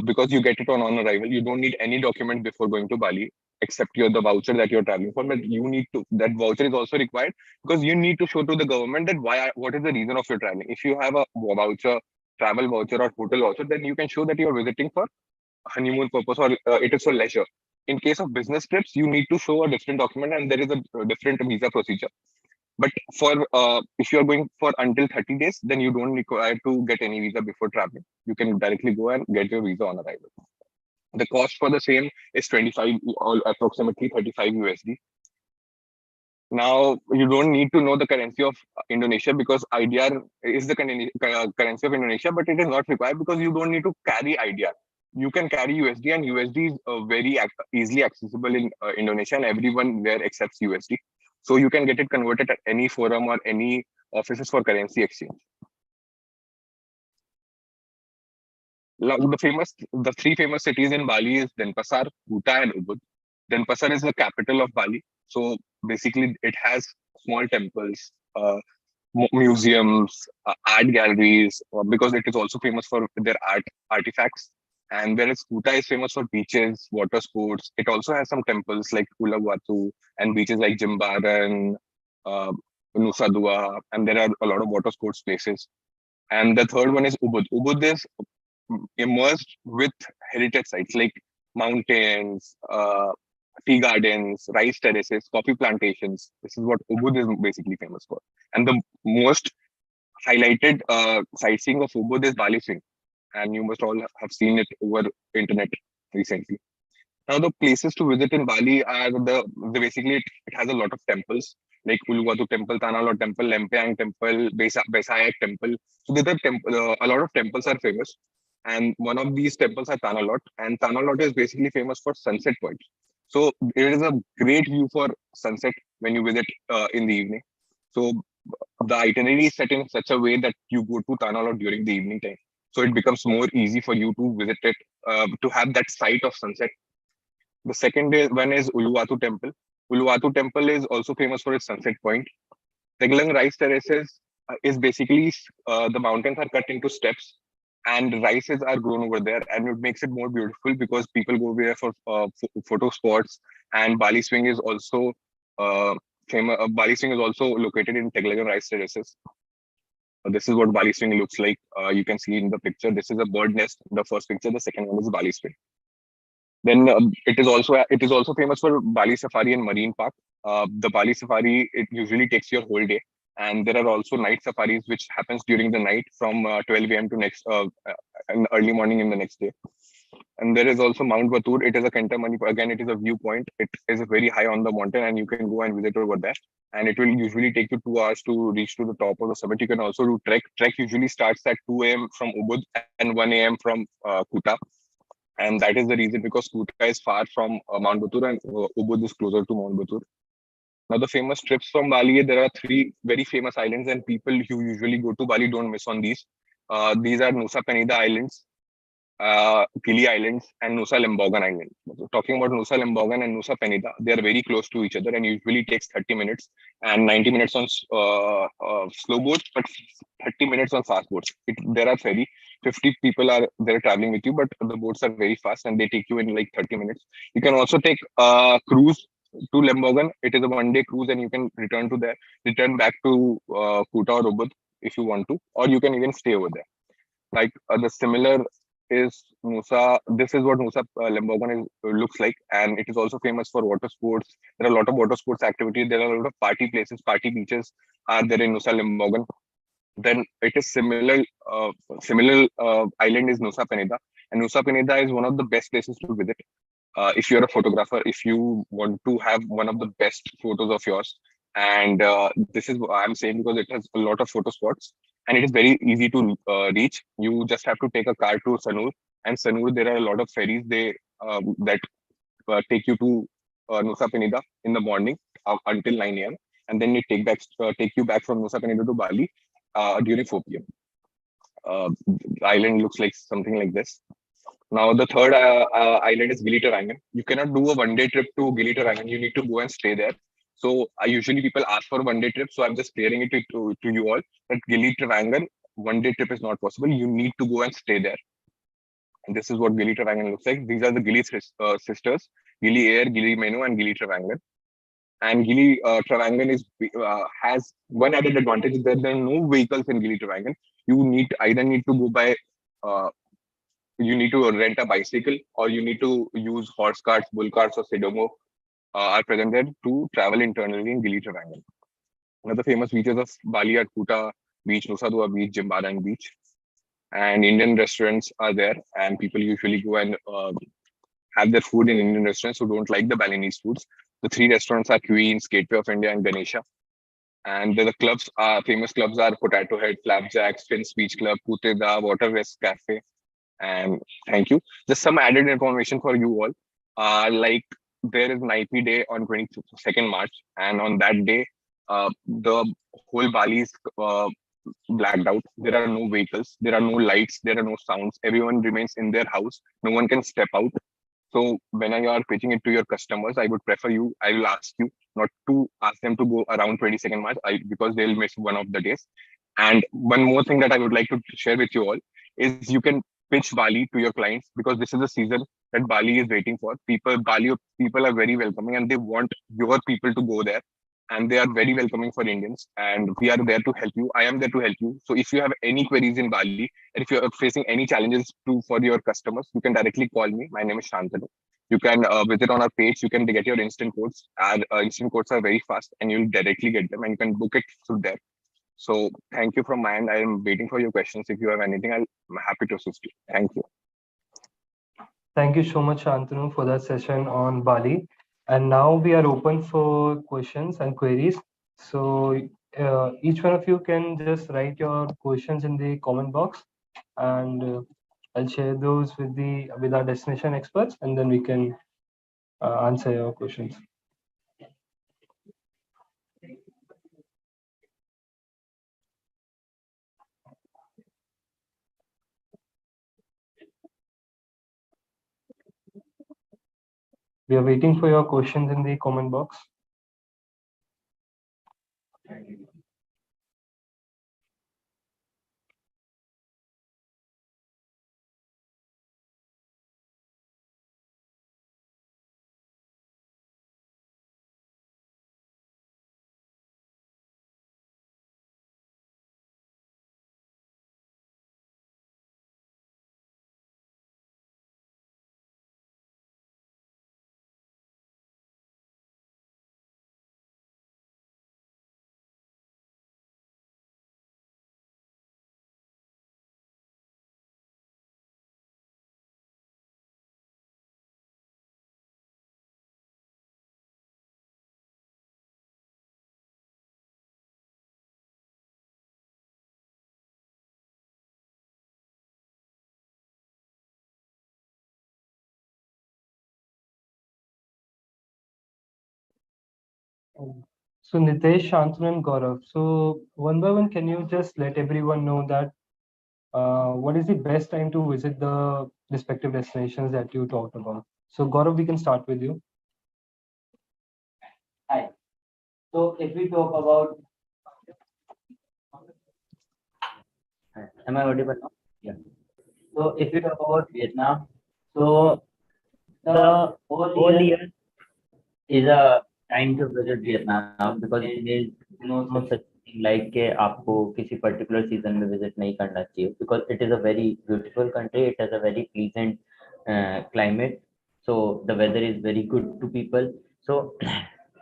because you get it on arrival. You don't need any document before going to Bali except the voucher that you're traveling for. But that voucher is also required because you need to show to the government that what is the reason of your traveling. If you have a voucher, travel voucher or hotel voucher, then you can show that you're visiting for honeymoon purpose or it is for leisure. In case of business trips, you need to show a different document and there is a different visa procedure. But for if you are going for until 30 days, then you don't require to get any visa before traveling. You can directly go and get your visa on arrival. The cost for the same is 25 or approximately 35 USD. Now, you don't need to know the currency of Indonesia because IDR is the currency of Indonesia, but it is not required because you don't need to carry IDR. You can carry USD, and USD is very easily accessible in Indonesia, and everyone there accepts USD. So you can get it converted at any forum or any offices for currency exchange. The 3 famous cities in Bali is Denpasar, Kuta, and Ubud. Denpasar is the capital of Bali. So basically, it has small temples, museums, art galleries, because it is also famous for their artifacts. And whereas Kuta is famous for beaches, water sports, it also has some temples like Uluwatu and beaches like Jimbaran, Nusa Dua, and there are a lot of water sports places. And the third one is Ubud. Ubud is immersed with heritage sites like mountains, tea gardens, rice terraces, coffee plantations. This is what Ubud is basically famous for. And the most highlighted sightseeing of Ubud is Bali Swing. And you must all have seen it over internet recently. Now, the places to visit in Bali are basically it has a lot of temples like Uluwatu Temple, Tanah Temple, Lempayang Temple, Besayak Temple. So a lot of temples are famous. And one of these temples are Tanah Lot. And Tanah Lot is basically famous for sunset points. So it is a great view for sunset when you visit in the evening. So the itinerary is set in such a way that you go to Tanala during the evening time. So it becomes more easy for you to visit it, to have that sight of sunset. The second one is Uluwatu Temple. Uluwatu Temple is also famous for its sunset point. Teglang rice terraces is basically the mountains are cut into steps and rices are grown over there, and it makes it more beautiful because people go there for photo spots. And Bali Swing is also famous. Bali Swing is also located in Teglang rice terraces. This is what Bali Swing looks like. You can see in the picture. This is a bird nest. The first picture. The second one is Bali Swing. Then it is also famous for Bali Safari and Marine Park. The Bali Safari, it usually takes your whole day, and there are also night safaris which happens during the night from 12 a.m. to next and early morning in the next day. And there is also Mount Batur. It is a Kentamani. Again, it is a viewpoint. It is very high on the mountain, and you can go and visit over there. And it will usually take you 2 hours to reach to the top of the summit. You can also do trek. Trek usually starts at 2 a.m. from Ubud and 1 a.m. from Kuta. And that is the reason because Kuta is far from Mount Batur and Ubud is closer to Mount Batur. Now, the famous trips from Bali, there are 3 very famous islands, and people who usually go to Bali don't miss on these. These are Nusa Penida Islands, Gili Islands, and Nusa Lembogan Island. So talking about Nusa Lembogan and Nusa Penida, they are very close to each other and usually takes 30 minutes and 90 minutes on slow boats, but 30 minutes on fast boats. There are ferry. 50 people are there traveling with you, but the boats are very fast and they take you in like 30 minutes. You can also take a cruise to Lembogan. It is a 1-day cruise and you can return back to Kuta or Ubud if you want to, or you can even stay over there. Like the similar is Nusa. This is what Nusa Lembogan looks like, and it is also famous for water sports. There are a lot of water sports activities. There are a lot of party places, party beaches are there in Nusa Lembogan. Then it is similar island is Nusa Penida, and Nusa Penida is one of the best places to visit. If you're a photographer, if you want to have one of the best photos of yours, and this is what I'm saying because it has a lot of photo spots and it is very easy to reach. You just have to take a car to Sanur, and Sanur there are a lot of ferries that take you to Nusa Penida in the morning until 9 a.m. and then it take you back from Nusa Penida to Bali during 4 p.m. The island looks like something like this. Now, the third island is Gili Travangan. You cannot do a 1-day trip to Gili Travangan. You need to go and stay there. So, usually people ask for a 1-day trip. So, I'm just clearing it to you all that Gili Travangan 1-day trip is not possible. You need to go and stay there. And this is what Gili Travangan looks like. These are the Gili sisters, Gili Air, Gili Menu, and Gili Travangan. And Gili Travangan has one added advantage that there are no vehicles in Gili Travangan. You either need to go by you need to rent a bicycle or you need to use horse carts, bull carts, or Sidomo are present there to travel internally in Gili Travangan. One of the famous beaches of Bali are Kuta Beach, Nusa Dua Beach, Jimbaran Beach. And Indian restaurants are there, and people usually go and have their food in Indian restaurants who don't like the Balinese foods. The 3 restaurants are Queens, Gateway of India, and Ganesha. And the famous clubs are Potato Head, Flapjacks, Finn's Beach Club, Puteda, Water West Cafe. And thank you. Just some added information for you all. Like there is Naipi Day on 22nd March, and on that day, the whole Bali is blacked out. There are no vehicles, there are no lights, there are no sounds. Everyone remains in their house. No one can step out. So when you are pitching it to your customers, I will ask you not to ask them to go around 22nd March because they'll miss one of the days. And one more thing that I would like to share with you all is you can pitch Bali to your clients because this is a season that Bali is waiting for. Bali people are very welcoming and they want your people to go there. And they are very welcoming for Indians. And we are there to help you. I am there to help you. So if you have any queries in Bali, and if you're facing any challenges for your customers, you can directly call me. My name is Shantanu. You can visit on our page. You can get your instant codes. Our instant codes are very fast and you'll directly get them and you can book it through there. So thank you from my end. I am waiting for your questions. If you have anything, I'm happy to assist you. Thank you. Thank you so much, Shantanu, for that session on Bali. And now we are open for questions and queries. So each one of you can just write your questions in the comment box, and I'll share those with our destination experts, and then we can answer your questions. We are waiting for your questions in the comment box. So Nitesh, Shantanu, and Gaurav. So one by one, can you just let everyone know that what is the best time to visit the respective destinations that you talked about? So Gaurav, we can start with you. Hi. So if we talk about, am I audible now? Yeah. So if we talk about Vietnam, so the whole year is a time to visit Vietnam because there is no such thing like कि आपको किसी particular season में visit नहीं करना चाहिए because it is a very beautiful country. It has a very pleasant climate. So the weather is very good to people. So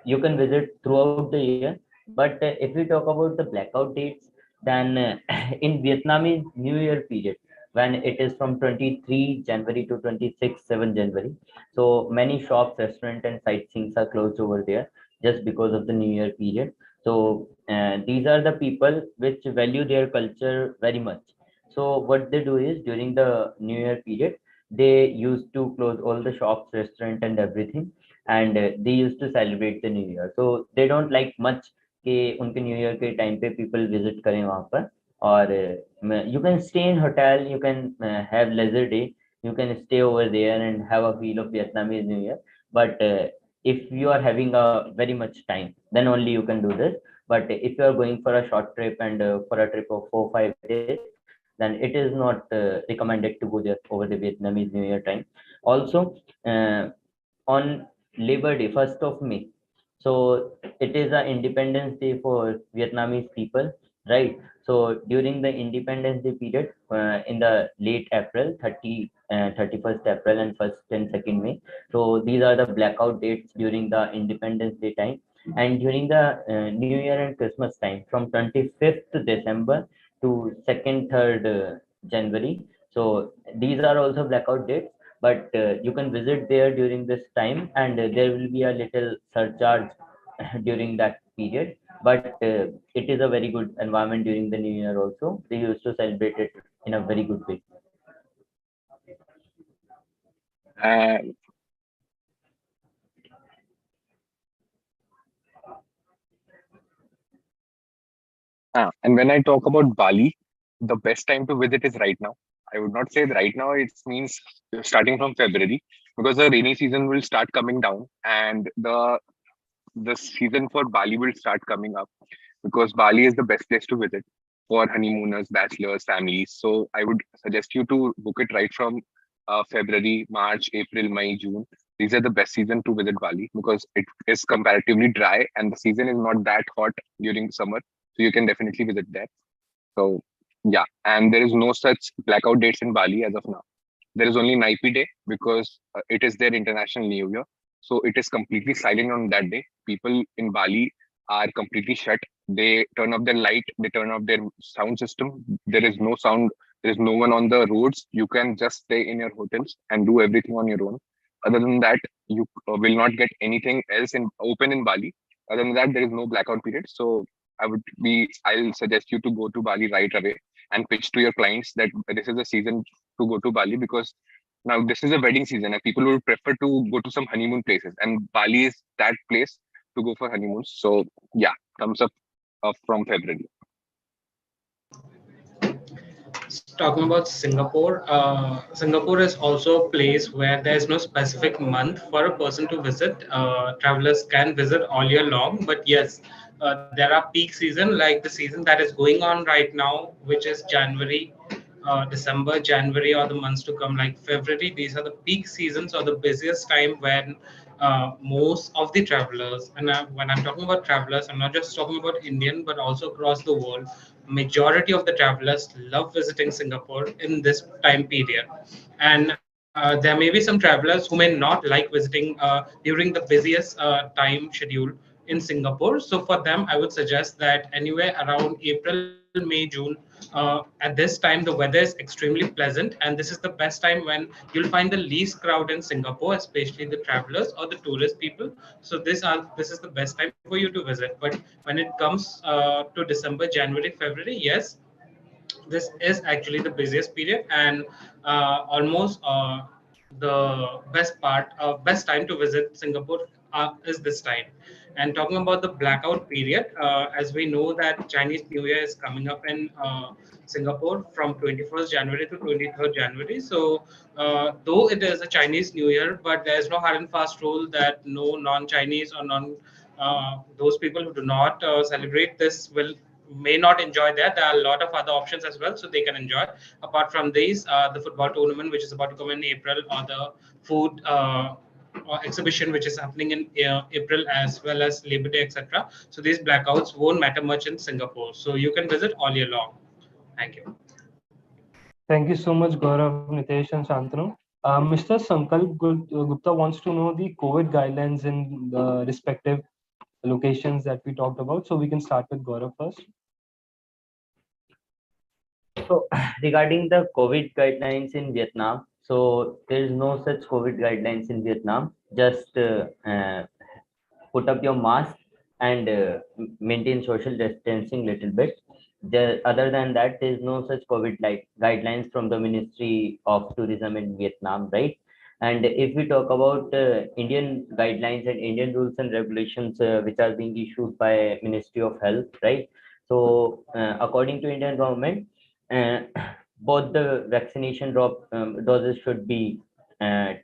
you can visit throughout the year. But if we talk about the blackout dates, then in Vietnamese New Year period, when it is from 23 January to 26 7 January, so many shops, restaurants, and sightseeing are closed over there just because of the New Year period. So these are the people which value their culture very much. So what they do is during the New Year period, they used to close all the shops, restaurant, and everything, and they used to celebrate the New Year. So they don't like much कि उनके new year के time पे people visit करें वहां पर और you can stay in hotel, you can have leisure day, you can stay over there and have a feel of Vietnamese New Year. But if you are having a very much time, then only you can do this. But if you are going for a short trip and for a trip of 4 5 days, then it is not recommended to go there over the Vietnamese New Year time. Also, on Labor Day, 1st of May. So it is an Independence Day for Vietnamese people, right? So during the Independence Day period, in the late April, 31st April and 1st and 2nd May. So these are the blackout dates during the Independence Day time. And during the New Year and Christmas time, from 25th December to 2nd, 3rd January. So these are also blackout dates, but you can visit there during this time, and there will be a little surcharge during that period. But it is a very good environment during the New Year also. They used to celebrate it in a very good way. And and when I talk about Bali, the best time to visit is right now. I would not say right now. It means starting from February because the rainy season will start coming down and the season for Bali will start coming up because Bali is the best place to visit for honeymooners, bachelors, families. So I would suggest you to book it right from February, March, April, May, June. These are the best season to visit Bali because it is comparatively dry and the season is not that hot during summer. So you can definitely visit there. So yeah, and there is no such blackout dates in Bali as of now. There is only Naipi Day because it is their international New Year. So it is completely silent on that day. People in Bali are completely shut. They turn off their light, they turn off their sound system. There is no sound, there is no one on the roads. You can just stay in your hotels and do everything on your own. Other than that, you will not get anything else in open in Bali. Other than that, there is no blackout period. So I'll suggest you to go to Bali right away and pitch to your clients that this is the season to go to Bali because Now this is a wedding season, and people will prefer to go to some honeymoon places, and Bali is that place to go for honeymoons. So yeah, thumbs up from February. Talking about Singapore, Singapore is also a place where there is no specific month for a person to visit. Travelers can visit all year long, but yes, there are peak season like the season that is going on right now, which is January, December, January, or the months to come like February. These are the peak seasons or the busiest time when most of the travelers, and when I'm talking about travelers, I'm not just talking about Indian, but also across the world. Majority of the travelers love visiting Singapore in this time period, and there may be some travelers who may not like visiting during the busiest time schedule in Singapore. So for them, I would suggest that anywhere around April, May, June, at this time the weather is extremely pleasant, and this is the best time when you'll find the least crowd in Singapore, especially the travelers or the tourist people. So this is the best time for you to visit. But when it comes to December, January, February, yes, this is actually the busiest period, and almost the best time to visit Singapore is this time. And talking about the blackout period, as we know that Chinese New Year is coming up in Singapore from 21st January to 23rd January. So though it is a Chinese New Year, but there is no hard and fast rule that no non-Chinese or non those people who do not celebrate this will may not enjoy that. There are a lot of other options as well, so they can enjoy. Apart from these, the football tournament, which is about to come in April, or the food or exhibition, which is happening in April, as well as Labor Day, etc. So these blackouts won't matter much in Singapore. So you can visit all year long. Thank you. Thank you so much, Gaurav, Nitesh, and Shantanu. Mr. Sankalp Gupta wants to know the COVID guidelines in the respective locations that we talked about. So we can start with Gaurav first. So regarding the COVID guidelines in Vietnam, so there is no such COVID guidelines in Vietnam. Just put up your mask and maintain social distancing little bit. Other than that, there is no such COVID like guidelines from the Ministry of Tourism in Vietnam, right? And if we talk about Indian guidelines and Indian rules and regulations which are being issued by Ministry of Health, right? So according to Indian government, uh, both the vaccination doses should be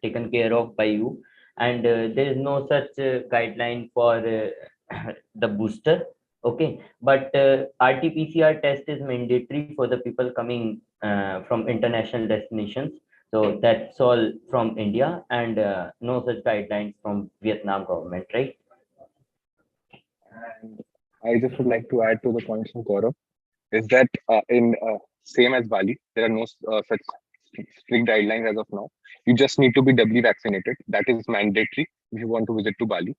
taken care of by you, and there is no such guideline for the booster. Okay, but RT-PCR test is mandatory for the people coming from international destinations. So that's all from India, and no such guidelines from Vietnam government, right? And I just would like to add to the points of Gaurav is that in same as Bali, there are no such strict guidelines as of now. You just need to be doubly vaccinated. That is mandatory if you want to visit to Bali.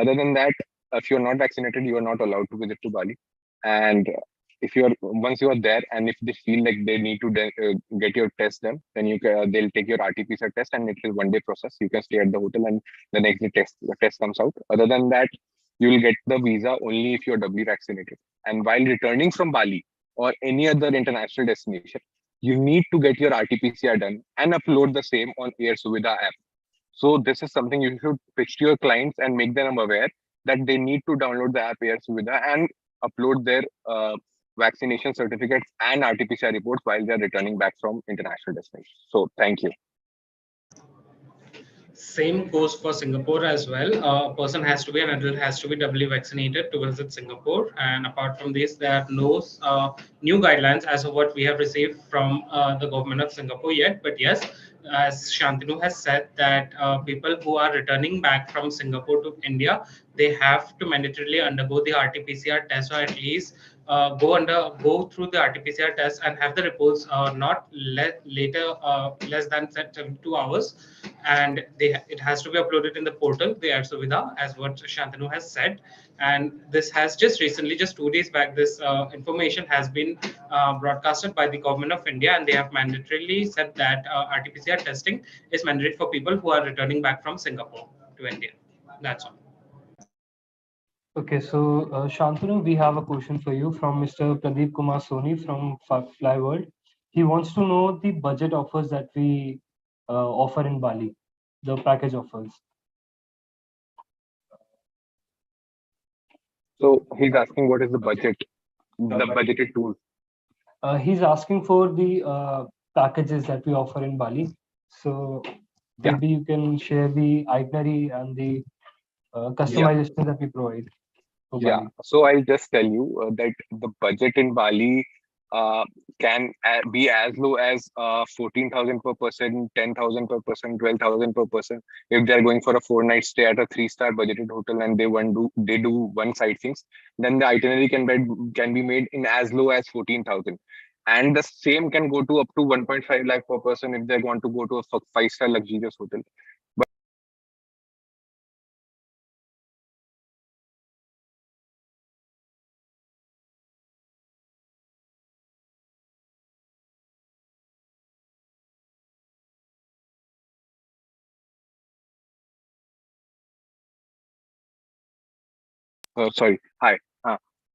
Other than that, if you're not vaccinated, you are not allowed to visit to Bali. And if you're once you are there, and if they feel like they need to get your test done, then they'll take your RT-PCR test, and it is one-day process. You can stay at the hotel, and the next day the test comes out. Other than that, you will get the visa only if you're doubly vaccinated. And while returning from Bali or any other international destination, you need to get your RT-PCR done and upload the same on Air Suvidha app. So this is something you should pitch to your clients and make them aware that they need to download the app Air Suvidha and upload their vaccination certificates and RT-PCR reports while they're returning back from international destinations. So thank you. Same goes for Singapore as well. A person has to be an adult, has to be doubly vaccinated to visit Singapore. And apart from this, there are no new guidelines as of what we have received from the government of Singapore yet. But yes, as Shantanu has said, that people who are returning back from Singapore to India, they have to mandatorily undergo the RT-PCR test, or at least go through the RT-PCR test and have the reports not less than 72 hours, and it has to be uploaded in the portal, the Air Suvidha, as what Shantanu has said. And this has just recently, just 2 days back, this information has been broadcasted by the government of India, and they have mandatorily said that RT-PCR testing is mandatory for people who are returning back from Singapore to India. That's all. Okay, so Shantanu, we have a question for you from Mr. Pradeep Kumar Soni from Flyworld. He wants to know the budget offers that we offer in Bali, the package offers. So he's asking what is the budget, the budgeted tool. He's asking for the packages that we offer in Bali. So Yeah. maybe you can share the itinerary and the customization that we provide for Yeah, Bali. so I'll just tell you that the budget in Bali can be as low as 14,000 per person, 10,000 per person, 12,000 per person. If they're going for a 4-night stay at a 3-star budgeted hotel and they do one sightseeing, then the itinerary can be made in as low as 14,000. And the same can go to up to 1.5 lakh per person if they want to go to a 5-star luxurious hotel. Sorry. Hi.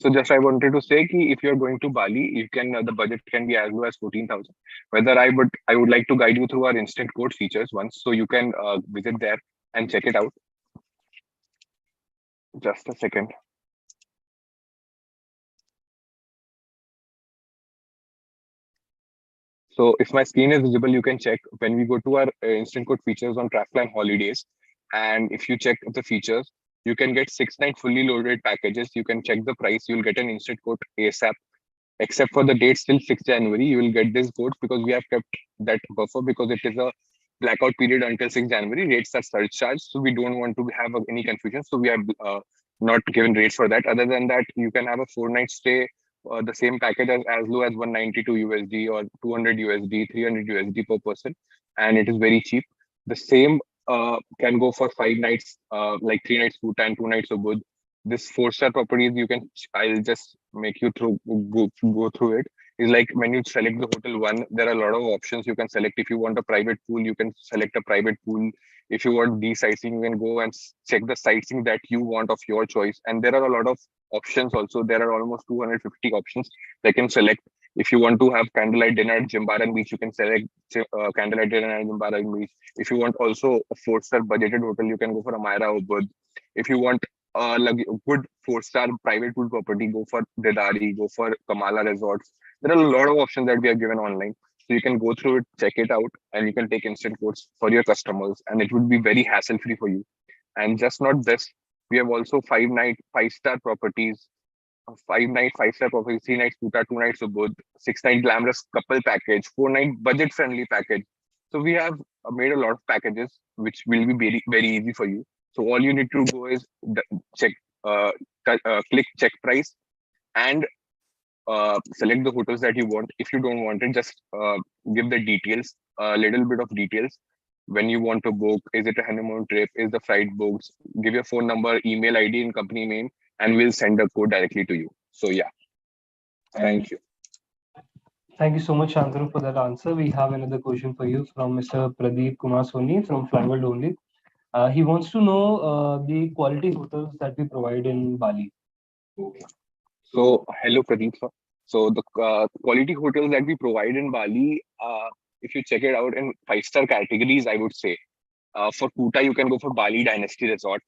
So just I wanted to say कि if you're going to Bali, you can the budget can be as low as 14,000. Whether I would like to guide you through our instant quote features once, so you can visit there and check it out. Just a second. So if my screen is visible, you can check when we go to our instant quote features on Trackplan Holidays. And if you check the features, you can get 6 night fully loaded packages. You can check the price. You'll get an instant quote ASAP. Except for the date till 6th January, you will get this quote because we have kept that buffer because it is a blackout period until 6th January. Rates are surcharged, so we don't want to have any confusion. So we have not given rates for that. Other than that, you can have a 4-night stay, the same package as low as 192 USD or 200 USD, 300 USD per person, and it is very cheap. The same can go for 5 nights, like 3 nights Kuta and 2 nights Ubud. This 4-star properties, you can, I'll just make you go through it. Is like when you select the hotel one, there are a lot of options you can select. If you want a private pool, you can select a private pool. If you want the sightseeing, you can go and check the sightseeing that you want of your choice. And there are a lot of options also. There are almost 250 options they can select. If you want to have candlelight dinner at Jimbaran Beach, you can select candlelight dinner at Jimbaran Beach. If you want also a 4-star budgeted hotel, you can go for Amaira Ubud. If you want like a good 4-star private pool property, go for Dedari, go for Kamala Resorts. There are a lot of options that we are given online. So you can go through it, check it out, and you can take instant quotes for your customers. And it would be very hassle-free for you. And just not this, we have also 5-night, 5-star properties, 5-night, 5-star properties, 3 nights Kuta, 2 nights Ubud, 6-night glamorous couple package, 4-night budget-friendly package. So we have made a lot of packages, which will be very, very easy for you. So all you need to go is check, click check price and select the hotels that you want. If you don't want it, just give the details, a little bit of details. When you want to book, is it a honeymoon trip? Is the flight booked? Give your phone number, email ID, and company name, and we'll send the code directly to you. So yeah, thank you. Thank you so much, Shantanu, for that answer. We have another question for you from Mr. Pradeep Kumar Soni from Flyworld Only. He wants to know the quality hotels that we provide in Bali. So hello, Pradeep sir. So the quality hotels that we provide in Bali, if you check it out in 5-star categories, I would say for Kuta, you can go for Bali Dynasty Resort.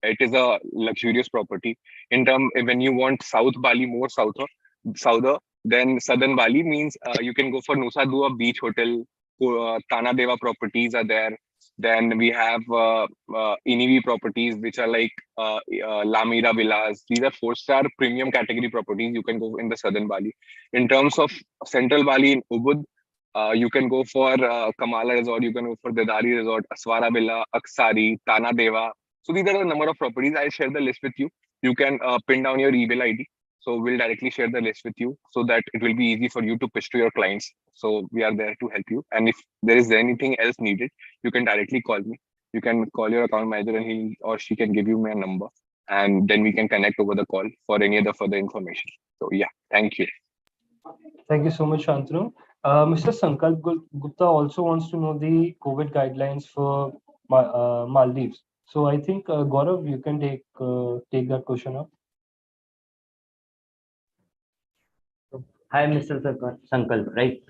It is a luxurious property. When you want South Bali more souther, then Southern Bali means you can go for Nusa Dua Beach Hotel. Tana Deva properties are there. Then we have Inivi properties, which are like La Mira Villas. These are 4-star premium category properties. You can go in the Southern Bali. In terms of Central Bali in Ubud, you can go for Kamala Resort. You can go for Dedari Resort, Aswara Villa, Aksari, Tana Deva. So these are the number of properties. I'll share the list with you. You can pin down your email ID. So we'll directly share the list with you so that it will be easy for you to pitch to your clients. So we are there to help you. And if there is anything else needed, you can directly call me. You can call your account manager and he or she can give you my number. And then we can connect over the call for any other further information. So yeah, thank you. Thank you so much, Shantanu. Mr. Sankalp Gupta also wants to know the COVID guidelines for Maldives. So I think Gaurav, you can take that question up. Hi, Mr. Sankalp, right?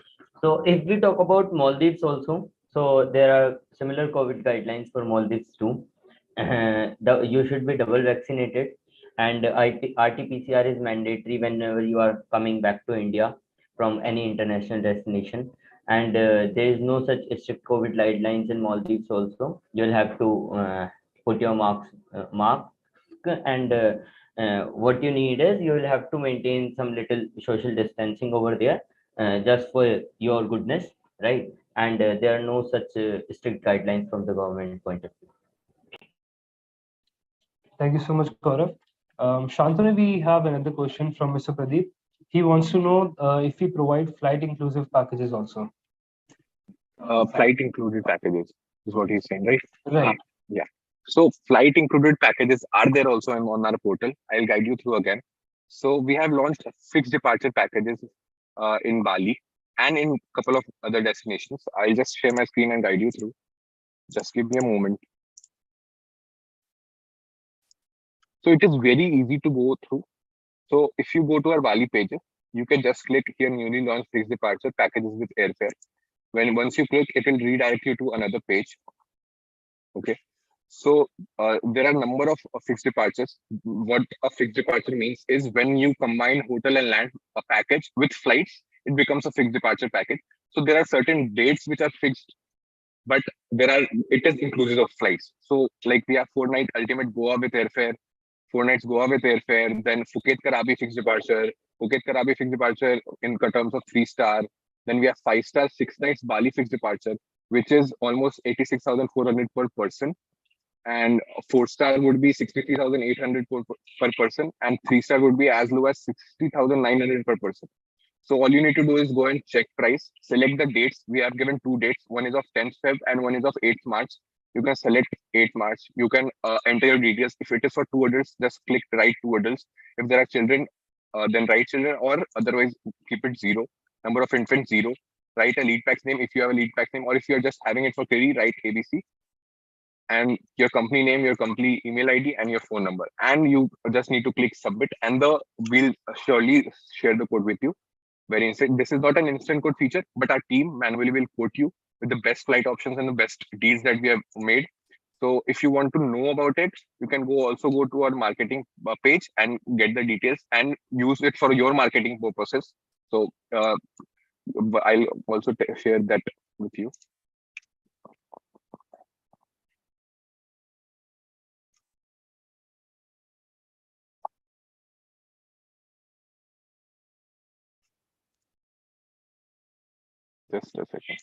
So if we talk about Maldives also, So there are similar COVID guidelines for Maldives too. You should be double vaccinated, and RT-PCR is mandatory whenever you are coming back to India from any international destination. And there is no such strict COVID guidelines in Maldives also. You'll have to put your mask, and what you need is you will have to maintain some little social distancing over there, just for your goodness, right? And there are no such strict guidelines from the government point of view. Thank you so much, Gaurav. Shantanu, we have another question from Mr. Pradeep. He wants to know if we provide flight inclusive packages also. Flight included packages is what he's saying, right? Right. Yeah. So flight included packages are there also on our portal. I'll guide you through again. So we have launched fixed departure packages in Bali and in a couple of other destinations. I'll just share my screen and guide you through. Just give me a moment. So it is very easy to go through. So if you go to our Bali pages, you can just click here newly launched fixed departure packages with airfare. Once you click, it will redirect you to another page. Okay. So there are a number of fixed departures. What a fixed departure means is when you combine hotel and land a package with flights, it becomes a fixed departure package. So there are certain dates which are fixed, but it is inclusive of flights. So like we have 4-night ultimate Goa with airfare, 4 nights Goa with airfare, then Phuket Krabi fixed departure, Phuket Krabi fixed departure in terms of 3-star. Then we have 5-star 6 nights Bali fixed departure, which is almost 86,400 per person. And 4-star would be 63,800 per person, and 3-star would be as low as 60,900 per person. So all you need to do is go and check price, select the dates. We have given 2 dates. One is of 10th Feb and one is of 8th March. You can select 8th March. You can enter your details. If it is for 2 adults, just click write 2 adults. If there are children, then write children, or otherwise keep it 0. Number of infants 0. Write a lead pack's name if you have a lead pack name, or if you're just having it for query, write ABC. And your company name, your company email ID, and your phone number. And you just need to click submit, and we'll surely share the code with you. Very instant. This is not an instant code feature, but our team manually will quote you with the best flight options and the best deals that we have made. So if you want to know about it, you can also go to our marketing page and get the details and use it for your marketing purposes. So I'll also share that with you. Just a second.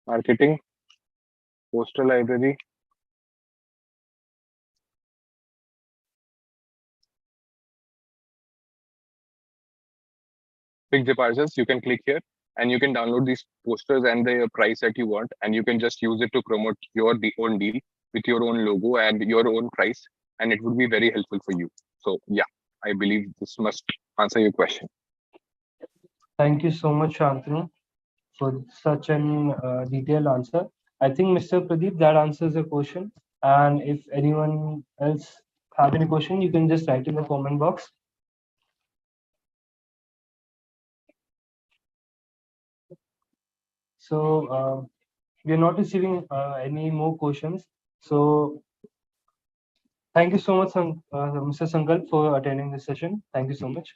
Marketing, postal library. Fixed departures, you can click here and you can download these posters and the price that you want, and you can just use it to promote your own deal with your own logo and your own price, and it would be very helpful for you. So yeah, I believe this must answer your question. Thank you so much, Shantanu, for such an detailed answer. I think, Mr. Pradeep, that answers the question. And if anyone else have any question, you can just write in the comment box. So we are not receiving any more questions. So thank you so much, Mr. Sankalp, for attending this session. Thank you so much.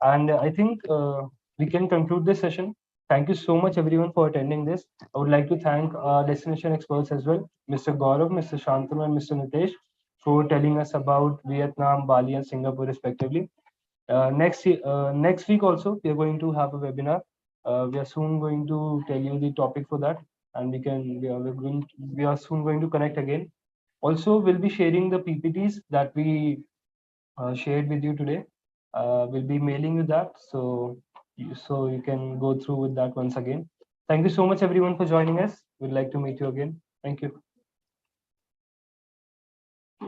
And I think we can conclude this session. Thank you so much, everyone, for attending this. I would like to thank our destination experts as well, Mr. Gaurav, Mr. Shantanu, and Mr. Nitesh, for telling us about Vietnam, Bali, and Singapore, respectively. Next week also, we are going to have a webinar. We are soon going to tell you the topic for that, and we are soon going to connect again. Also, we'll be sharing the PPTs that we shared with you today. We'll be mailing you that, so you can go through with that once again. Thank you so much, everyone, for joining us. We'd like to meet you again. Thank you.